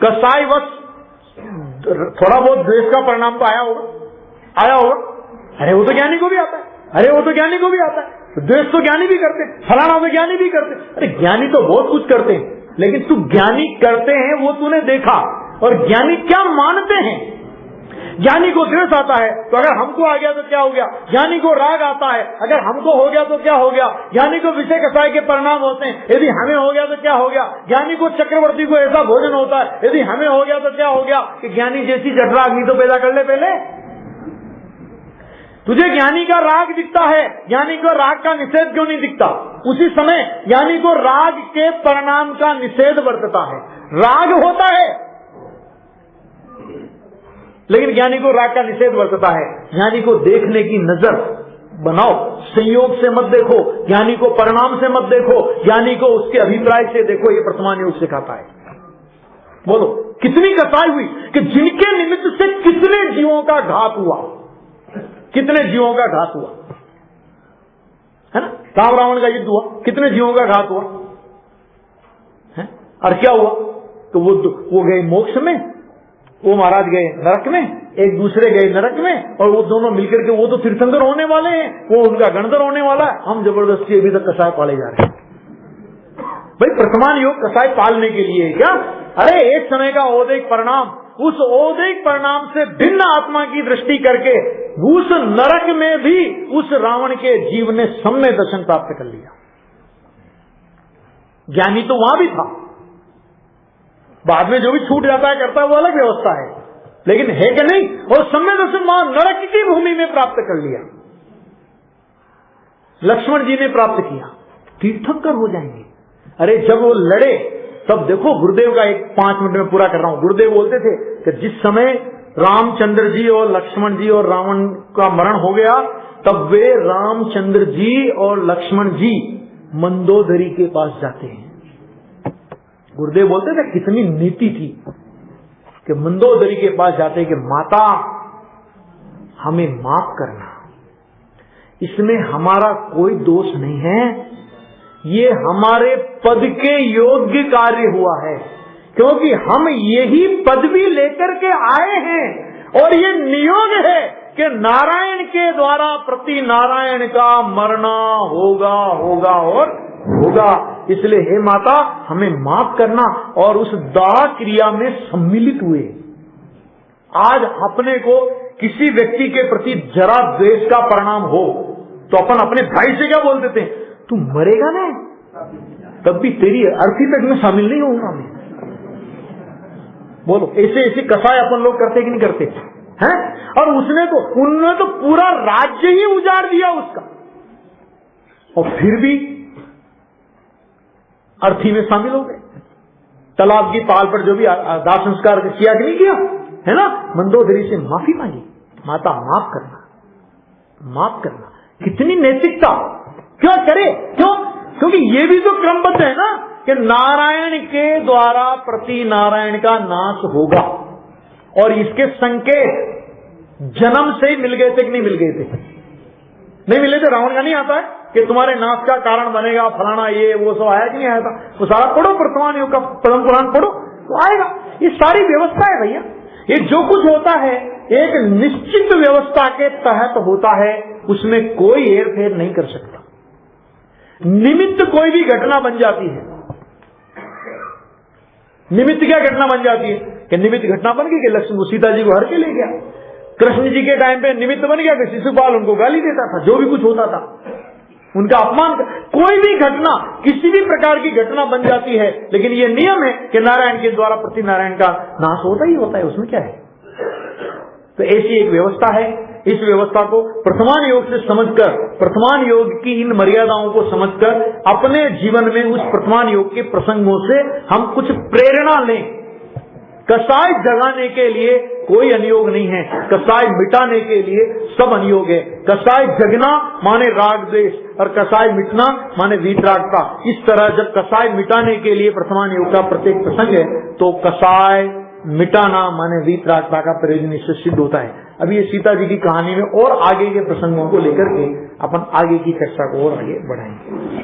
कसाईवश थोड़ा बहुत द्वेष का परिणाम तो आया होगा। अरे वो तो ज्ञानी को भी आता है, अरे वो तो ज्ञानी को भी आता है, द्वेष तो ज्ञानी भी करते, फलाना तो ज्ञानी भी करते। अरे ज्ञानी तो बहुत कुछ करते हैं, लेकिन तू ज्ञानी करते हैं वो तूने देखा, और ज्ञानी क्या मानते हैं। ज्ञानी को द्वेष आता है तो अगर हमको आ गया तो क्या हो गया, ज्ञानी को राग आता है अगर हमको हो गया तो क्या हो गया, ज्ञानी को विषय कसाई के परिणाम होते हैं, यदि हमें हो गया तो क्या हो गया, ज्ञानी को चक्रवर्ती को ऐसा भोजन होता है, यदि हमें हो गया तो क्या हो गया, कि ज्ञानी जैसी जठरा अग्नि तो पैदा कर ले पहले। तुझे ज्ञानी का राग दिखता है, ज्ञानी को राग का निषेध क्यों नहीं दिखता? उसी समय ज्ञानी को राग के परिणाम का निषेध वर्तता है। राग होता है लेकिन ज्ञानी को राग का निषेध वर्तता है। ज्ञानी को देखने की नजर बनाओ, संयोग से मत देखो, ज्ञानी को परिणाम से मत देखो, ज्ञानी को उसके अभिप्राय से देखो। ये वर्तमान योग सिखाता है। बोलो कितनी कसाई हुई कि जिनके निमित्त से कितने जीवों का घात हुआ, कितने जीवों का घात हुआ, है ना? राम रावण का युद्ध हुआ, कितने जीवों का घात हुआ है? और क्या हुआ? तो वो गए मोक्ष में, वो महाराज गए नरक में, एक दूसरे गए नरक में, और वो दोनों मिलकर के वो तो तीर्थंकर होने वाले हैं, वो उनका गणधर होने वाला है। हम जबरदस्ती अभी तक कसाय पाले जा रहे हैं। भाई वर्तमान योग कसाय पालने के लिए क्या? अरे एक समय का औदैहिक परिणाम, उस औदैहिक परिणाम से भिन्न आत्मा की दृष्टि करके उस नरक में भी उस रावण के जीव ने सम्य दर्शन प्राप्त कर लिया। ज्ञानी तो वहां भी था, बाद में जो भी छूट जाता है करता है वो अलग व्यवस्था है, लेकिन है कि नहीं? और सम्य दर्शन वहां नरक की भूमि में प्राप्त कर लिया। लक्ष्मण जी ने प्राप्त किया, तीर्थंकर हो जाएंगे। अरे जब वो लड़े तब देखो, गुरुदेव का एक 5 मिनट में पूरा कर रहा हूं। गुरुदेव बोलते थे कि जिस समय रामचंद्र जी और लक्ष्मण जी और रावण का मरण हो गया, तब वे रामचंद्र जी और लक्ष्मण जी मंदोदरी के पास जाते हैं। गुरुदेव बोलते थे कितनी नीति थी कि मंदोदरी के पास जाते कि माता हमें माफ करना, इसमें हमारा कोई दोष नहीं है, ये हमारे पद के योग्य कार्य हुआ है, क्योंकि हम यही पदवी लेकर के आए हैं और ये नियोग है कि नारायण के द्वारा प्रति नारायण का मरना होगा होगा और होगा। इसलिए हे माता हमें माफ करना, और उस दाह क्रिया में सम्मिलित हुए। आज अपने को किसी व्यक्ति के प्रति जरा द्वेष का परिणाम हो तो अपन अपने भाई से क्या बोल देते हैं? तू मरेगा ना, तब भी तेरी अर्थी तक में शामिल नहीं होऊंगा मैं। बोलो ऐसे ऐसे कसाय अपन लोग करते कि नहीं करते हैं? और उन्होंने तो पूरा राज्य ही उजाड़ दिया उसका, और फिर भी अर्थी में शामिल हो गए। तालाब की पाल पर जो भी दाह संस्कार किया कि नहीं किया, है ना? मंदोदरी से माफी मांगी, माता माफ करना, माफ करना। कितनी नैतिकता! क्यों करे? क्यों? क्योंकि ये भी तो क्रमबद्ध है ना कि नारायण के द्वारा प्रति नारायण का नाश होगा, और इसके संकेत जन्म से ही मिल गए थे कि नहीं मिल गए थे? नहीं मिले थे। रावण का नहीं आता है कि तुम्हारे नाश का कारण बनेगा फलाना, ये वो सब आया कि नहीं आया था? वो सारा पढ़ो, वर्तमान योग का पद्म पुराण पढ़ो तो आएगा। ये सारी व्यवस्था है भैया। ये जो कुछ होता है एक निश्चित व्यवस्था के तहत होता है, उसमें कोई हेरफेर नहीं कर सकता। निमित्त कोई भी घटना बन जाती है। निमित्त क्या घटना बन जाती है कि निमित्त घटना बन गई कि लक्ष्मण सीता जी को हर के ले गया। कृष्ण जी के टाइम पे निमित्त बन गया कि शिशुपाल उनको गाली देता था, जो भी कुछ होता था उनका अपमान। कोई भी घटना, किसी भी प्रकार की घटना बन जाती है, लेकिन ये नियम है कि नारायण के द्वारा प्रति नारायण का नाश होता ही होता है, उसमें क्या है? तो ऐसी एक व्यवस्था है। इस व्यवस्था को वर्तमान योग से समझकर, वर्तमान योग की इन मर्यादाओं को समझकर अपने जीवन में उस वर्तमान योग के प्रसंगों से हम कुछ प्रेरणा लें। कसाय जगाने के लिए कोई अनियोग नहीं है, कसाय मिटाने के लिए सब अनियोग है। कसाय जगना माने राग द्वेष, और कसाय मिटना माने वीतरागता। इस तरह जब कसाय मिटाने के लिए वर्तमान योग का प्रत्येक प्रसंग है, तो कसाय मिटाना माने वीतरागता का प्रयोजन इससे सिद्ध होता है। अभी ये सीता जी की कहानी में और आगे के प्रसंगों को लेकर के अपन आगे की चर्चा को और आगे बढ़ाएंगे।